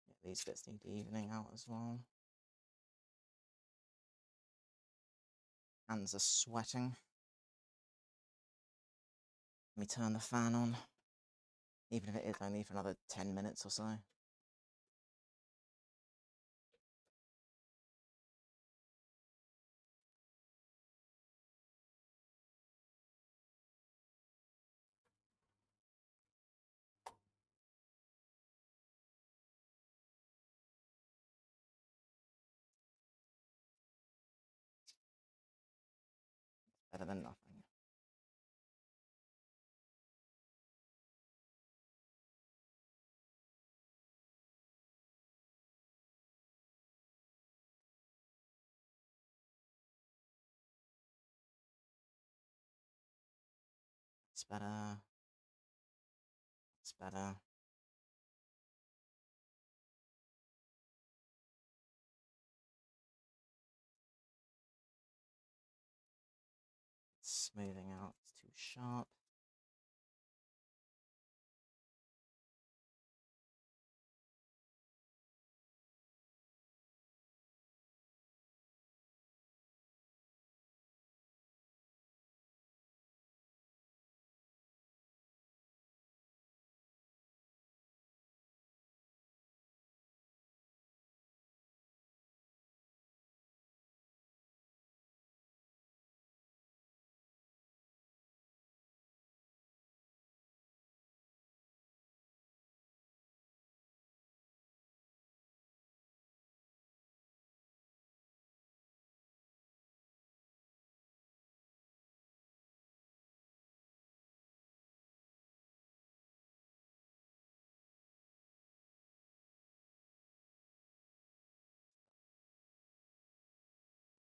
Yeah, these bits need evening out as well. Hands are sweating. Let me turn the fan on, even if it is only for another 10 minutes or so. Better than nothing. It's better. It's better. It's smoothing out. It's too sharp.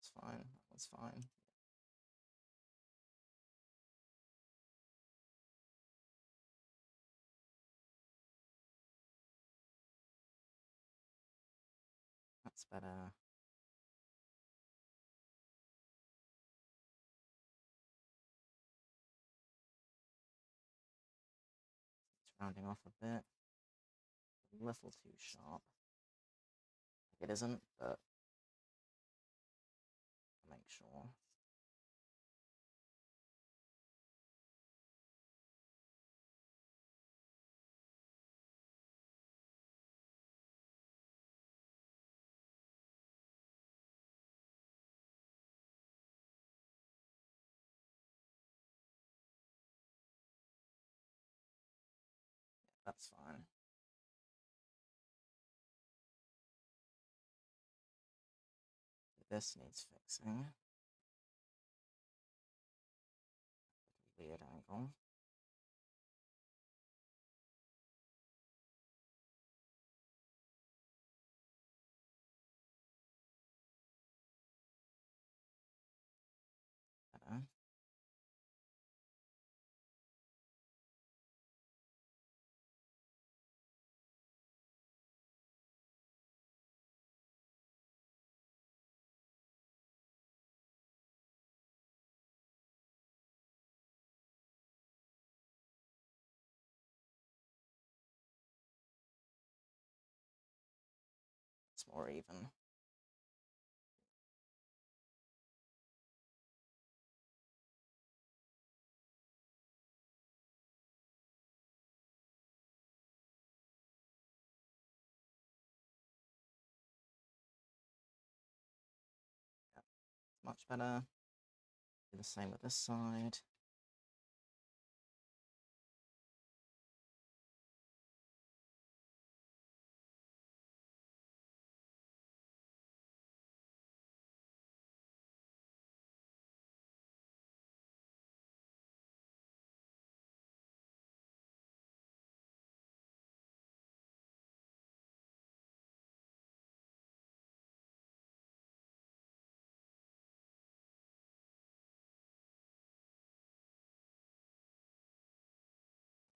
It's fine. That's fine. That's better. It's rounding off a bit. A little too sharp. It isn't, but I'll make sure. That's fine. This needs fixing. Weird angle. Better. It's more even. Yep. Much better. Do the same with this side.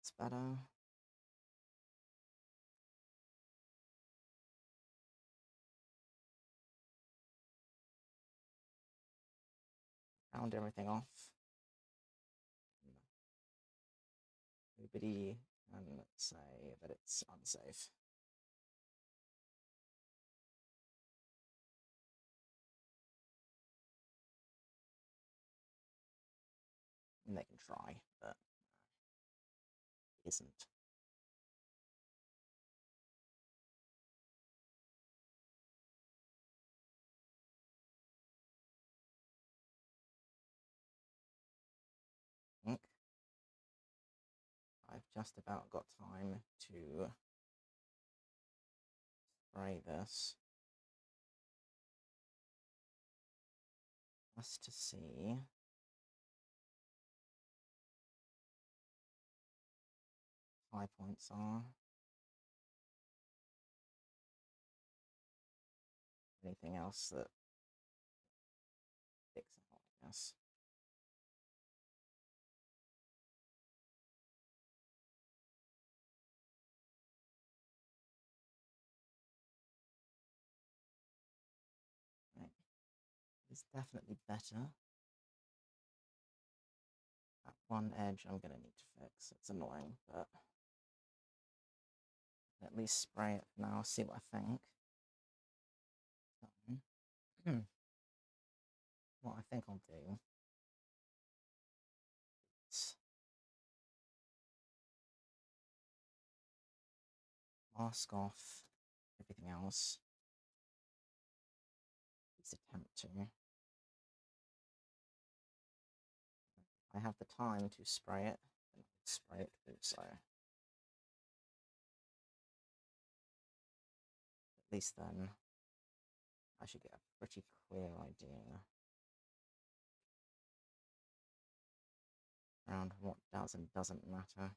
It's better. Round everything off. Nobody can say that it's unsafe. And they can try, but it isn't. I think I've just about got time to spray this just to see high points are. Anything else that sticks out, I guess. Right. It's definitely better. That one edge I'm going to need to fix. It's annoying, but at least spray it now, see what I think. What I think I'll do is mask off everything else. Let's attempt to. I have the time to spray it, and I spray it too, so at least then I should get a pretty clear idea around what does and doesn't matter.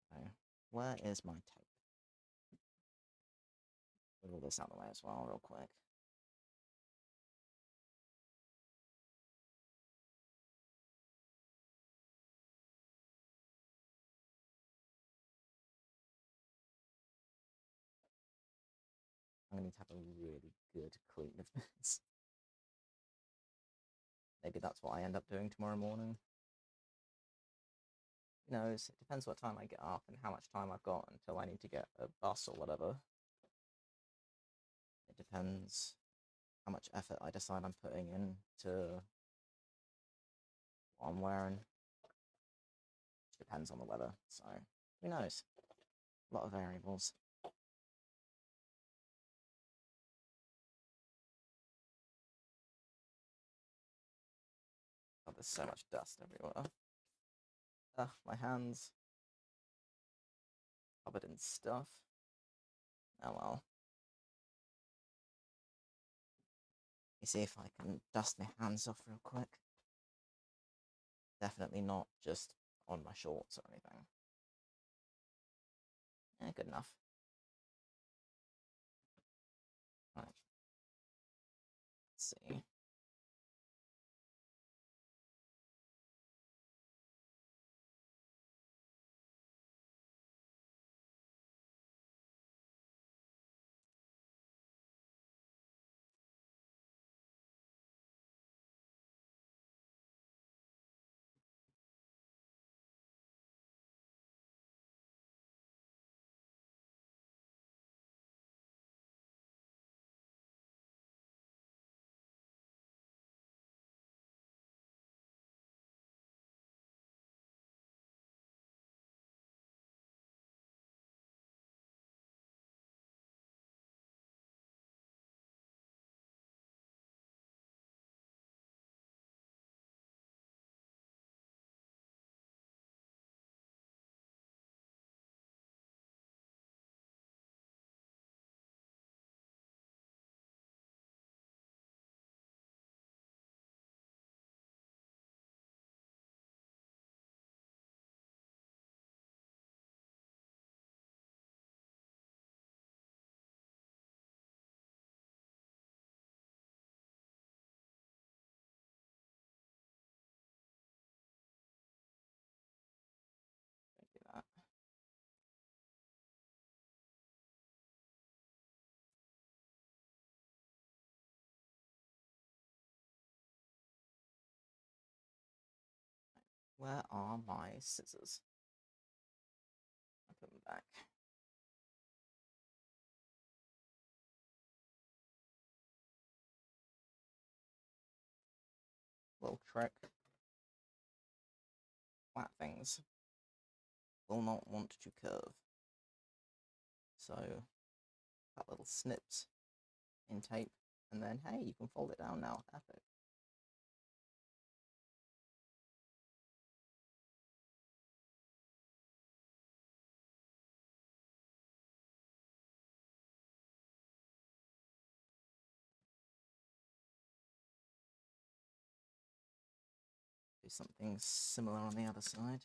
So, where is my tape? Put all this out of the way as well, real quick. I'm going to need to have a really good clean of this. Maybe that's what I end up doing tomorrow morning. Who knows? It depends what time I get up and how much time I've got until I need to get a bus or whatever. It depends how much effort I decide I'm putting into what I'm wearing. It depends on the weather, so who knows? A lot of variables. Oh, there's so much dust everywhere. Ugh, my hands covered in stuff. Oh well. Let me see if I can dust my hands off real quick. Definitely not just on my shorts or anything. Yeah, good enough. Right. Let's see. Do that. Where are my scissors? I put them back. Little trick. Flat things will not want to curve. So, that little snips in tape, and then hey, you can fold it down now. Epic. Do something similar on the other side.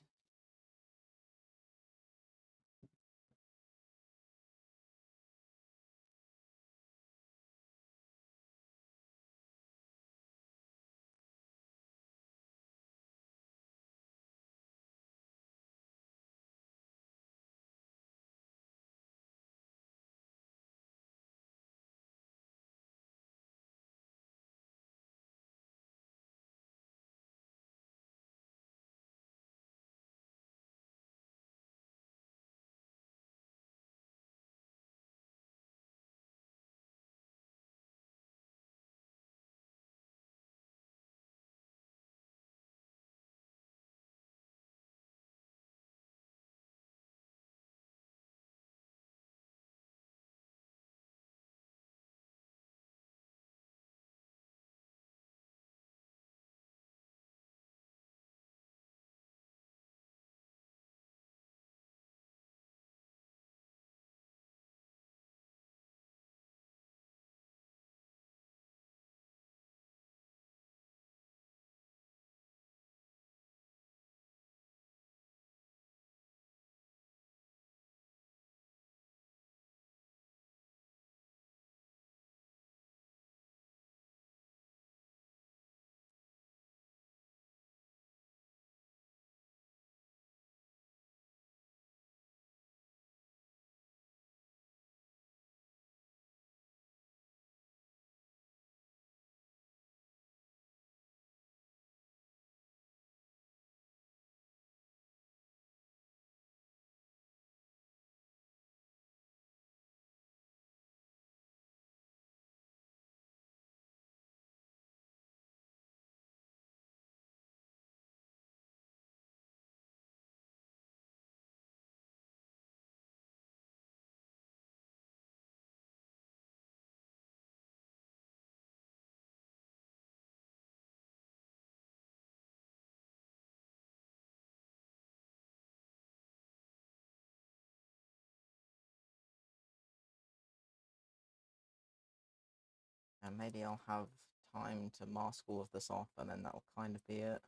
And maybe I'll have time to mask all of this off, and then that'll kind of be it.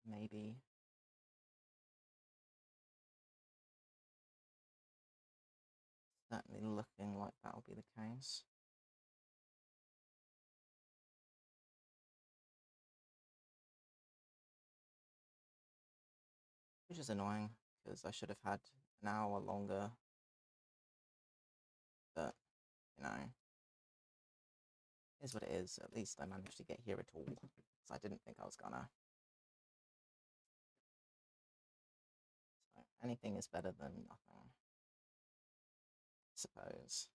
Maybe. Certainly looking like that'll be the case. Which is annoying, because I should have had an hour longer. But, you know, is what it is. At least I managed to get here at all, because I didn't think I was gonna. So anything is better than nothing, I suppose.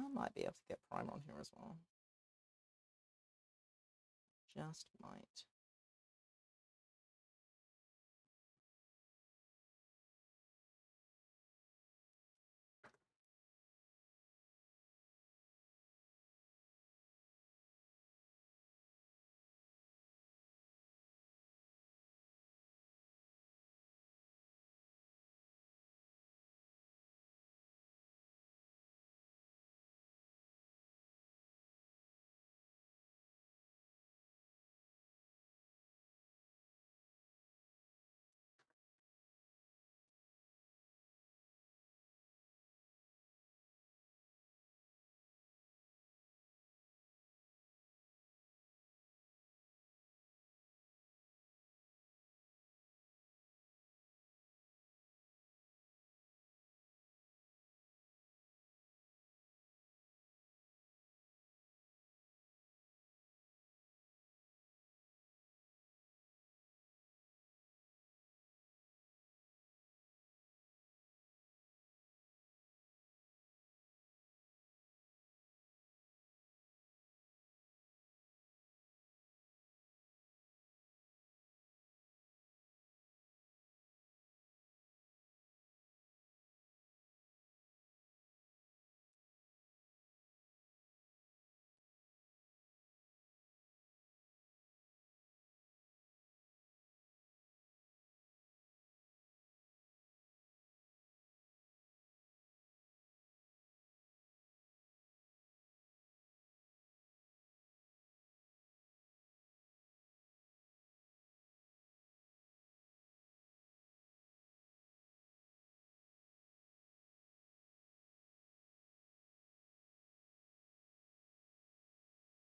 I might be able to get Prime on here as well. Just might.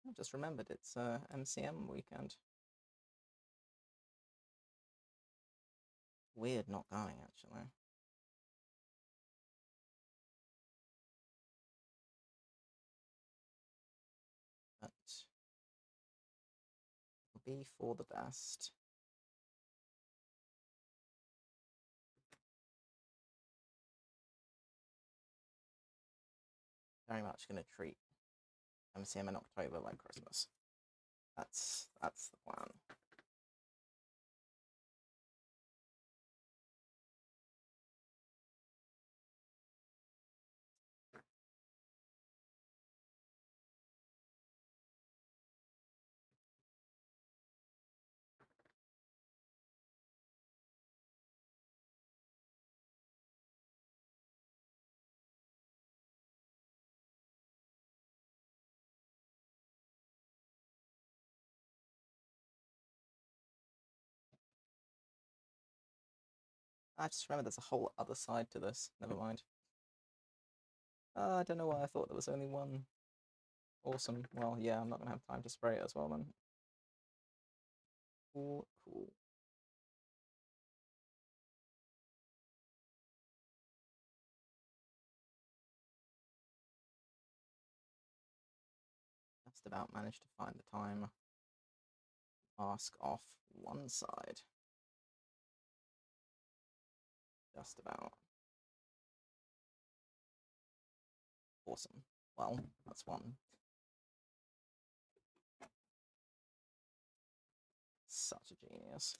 I just remembered it's MCM weekend. Weird not going, actually. But it'll be for the best. Very much going to treat MCM in October like Christmas. That's the plan. I just remember there's a whole other side to this. Never mind. I don't know why I thought there was only one. Awesome. Well, yeah, I'm not going to have time to spray it as well, then. Cool. just about managed to find the time. Mask off one side. Just about. Awesome. Well, that's one. Such a genius.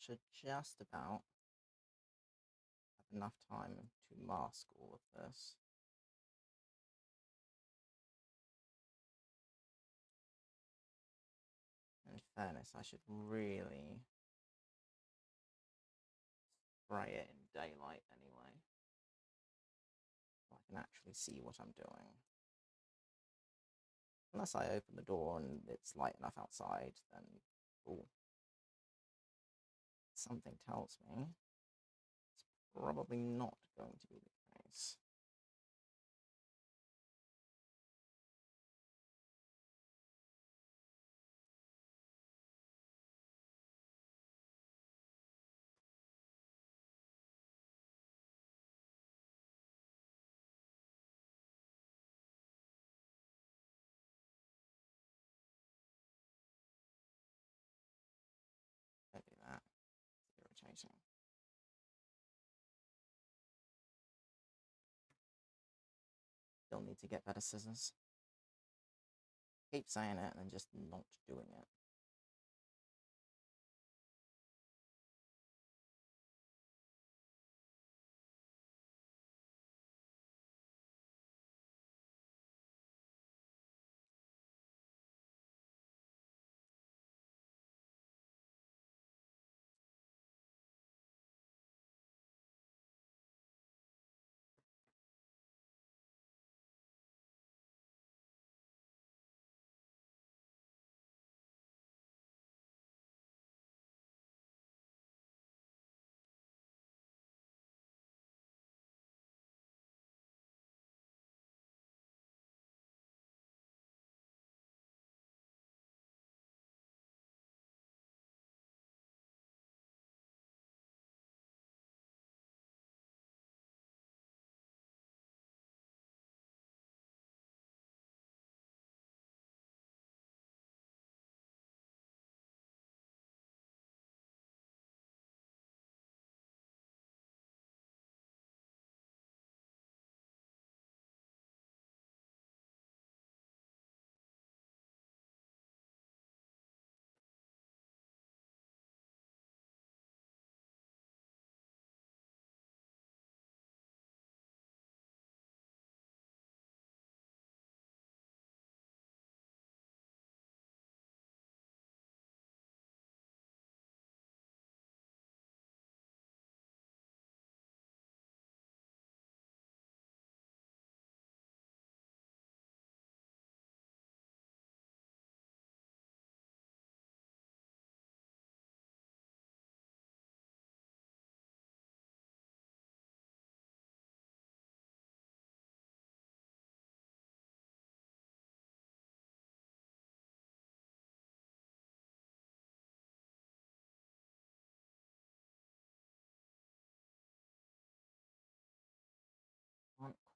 Should just about have enough time to mask all of this. In fairness, I should really spray it in daylight anyway, so I can actually see what I'm doing. Unless I open the door and it's light enough outside, then cool. Something tells me it's probably not going to be the case. Maybe that. It's irritating. Still need to get better scissors. Keep saying it and just not doing it.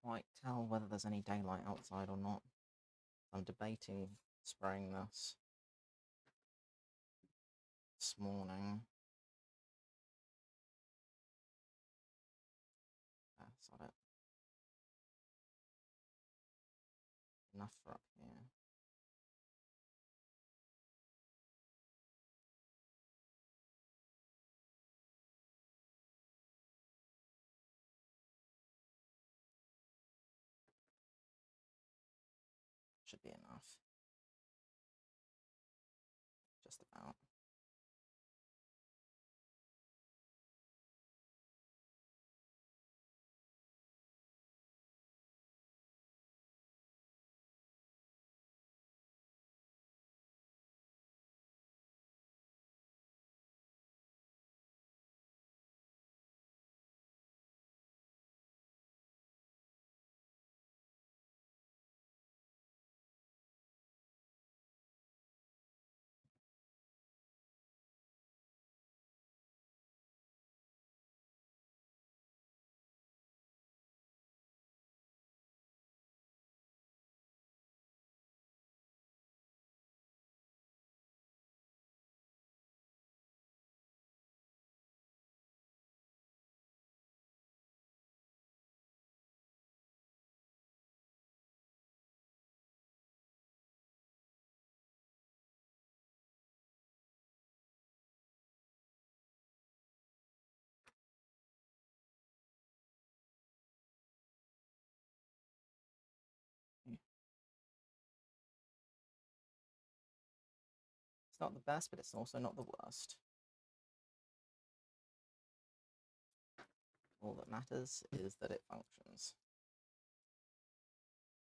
quite tell whether there's any daylight outside or not. I'm debating spraying this morning. That's not it. Enough for up here. Should be enough. Just about. It's not the best, but it's also not the worst. All that matters is that it functions.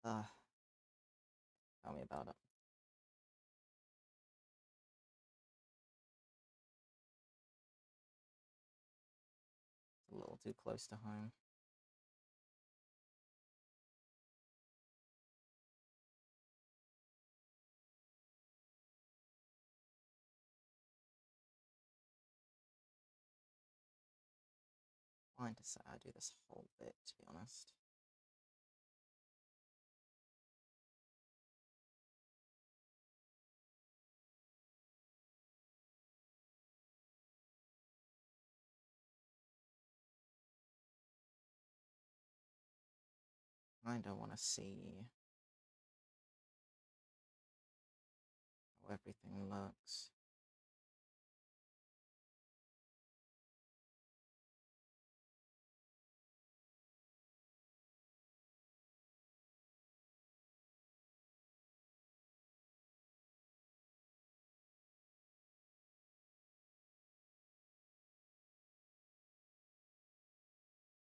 Tell me about it. It's a little too close to home. Fine to say I do this whole bit, to be honest. I don't want to see how everything looks.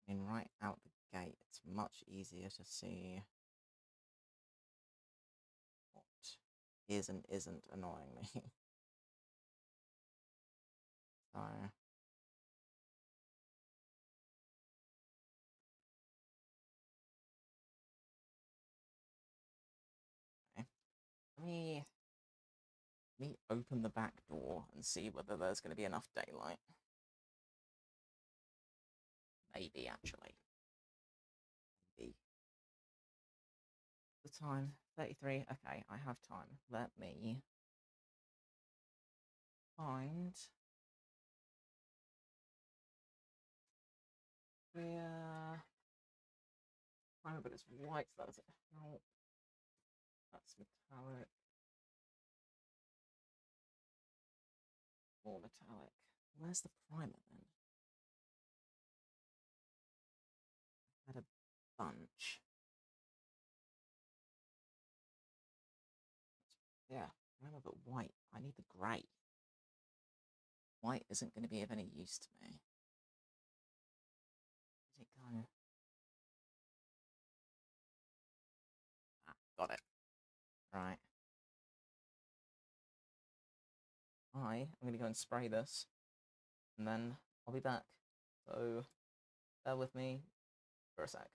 I mean, right out the gate, it's much easier to see what is and isn't annoying me. So, okay. Let me open the back door and see whether there's going to be enough daylight. Maybe, actually. Maybe. The time, 33. Okay, I have time. Let me find where primer, but it's white, so that doesn't help. That's metallic. More metallic. Where's the primer then? I had a bunch. Yeah, primer, but white. I need the grey. White isn't going to be of any use to me. Is it go? Ah, got it. Right. I'm going to go and spray this, and then I'll be back. So, bear with me for a sec.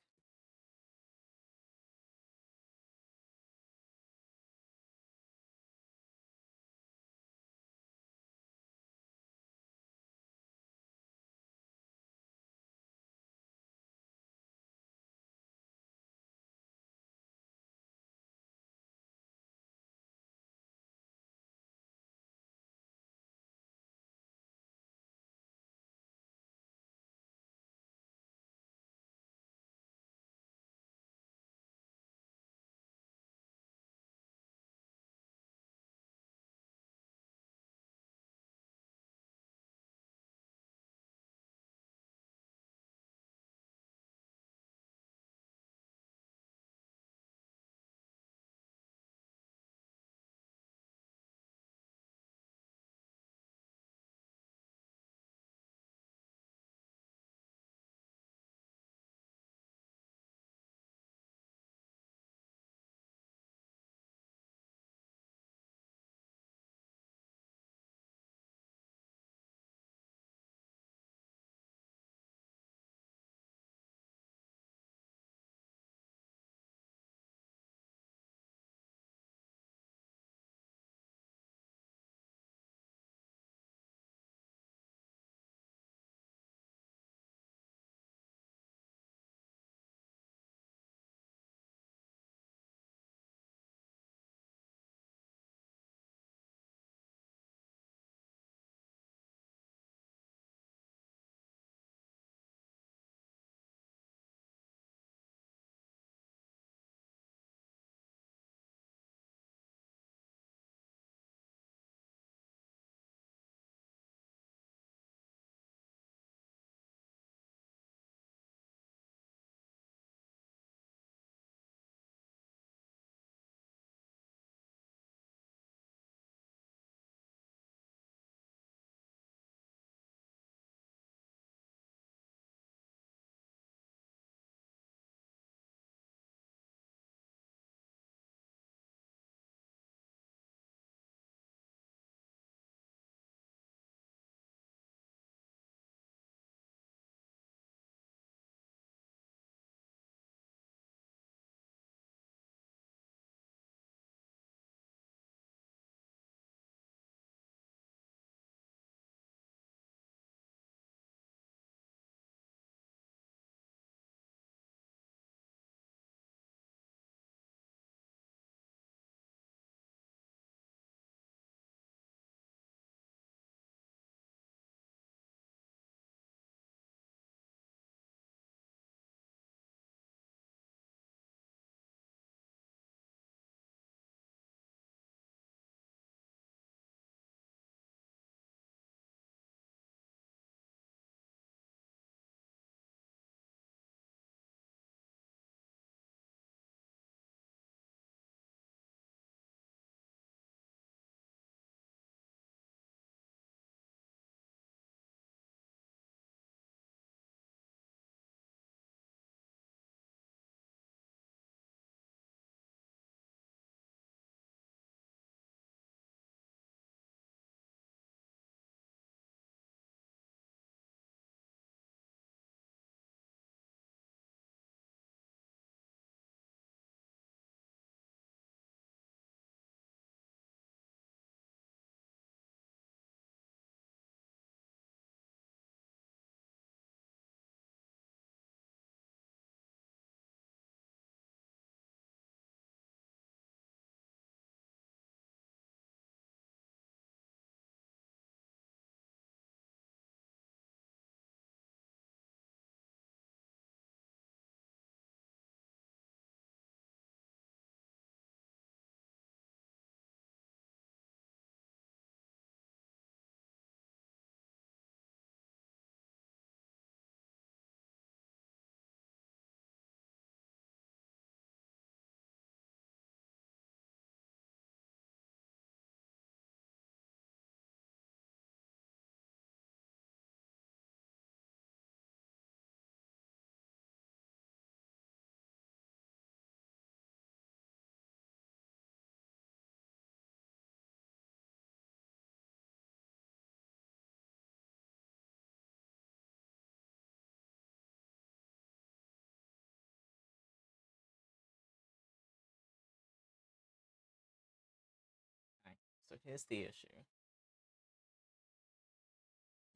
So here's the issue.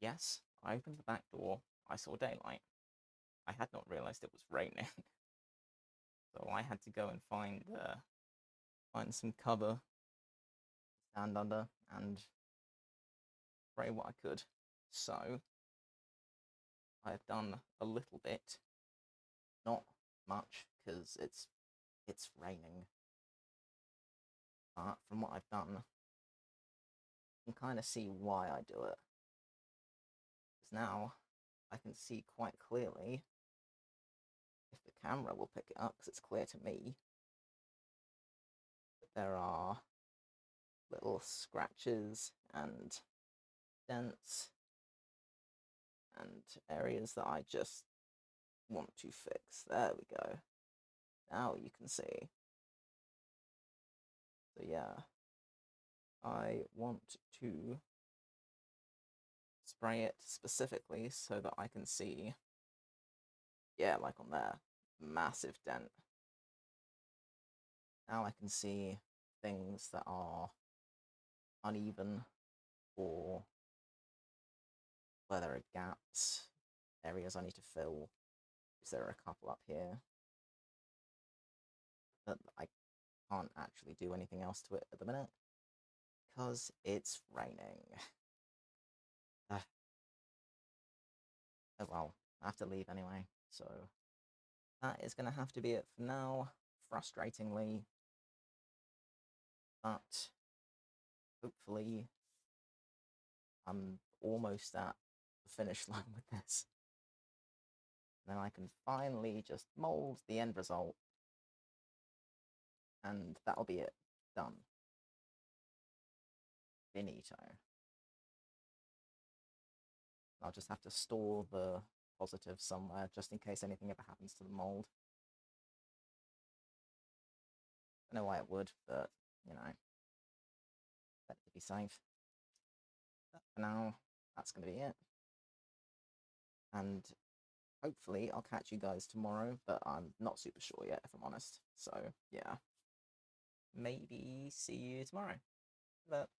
Yes, I opened the back door, I saw daylight. I had not realized it was raining. So I had to go and find some cover to stand under and pray what I could. So I have done a little bit, not much, because it's raining. But from what I've done, you can kind of see why I do it. Because now I can see quite clearly, if the camera will pick it up, because it's clear to me, that there are little scratches and dents and areas that I just want to fix. There we go. Now you can see. So yeah, I want to spray it specifically so that I can see, yeah, like on there, massive dent. Now I can see things that are uneven, or where there are gaps, areas I need to fill, because there are a couple up here that I can't actually do anything else to it at the minute because it's raining. Oh well, I have to leave anyway, so that is going to have to be it for now, frustratingly, but hopefully I'm almost at the finish line with this. Then I can finally just mold the end result, and that'll be it. Done. Finito. I'll just have to store the positive somewhere, just in case anything ever happens to the mold. I don't know why it would, but, you know, better to be safe. But for now, that's going to be it. And hopefully I'll catch you guys tomorrow, but I'm not super sure yet, if I'm honest. So, yeah. Maybe see you tomorrow. But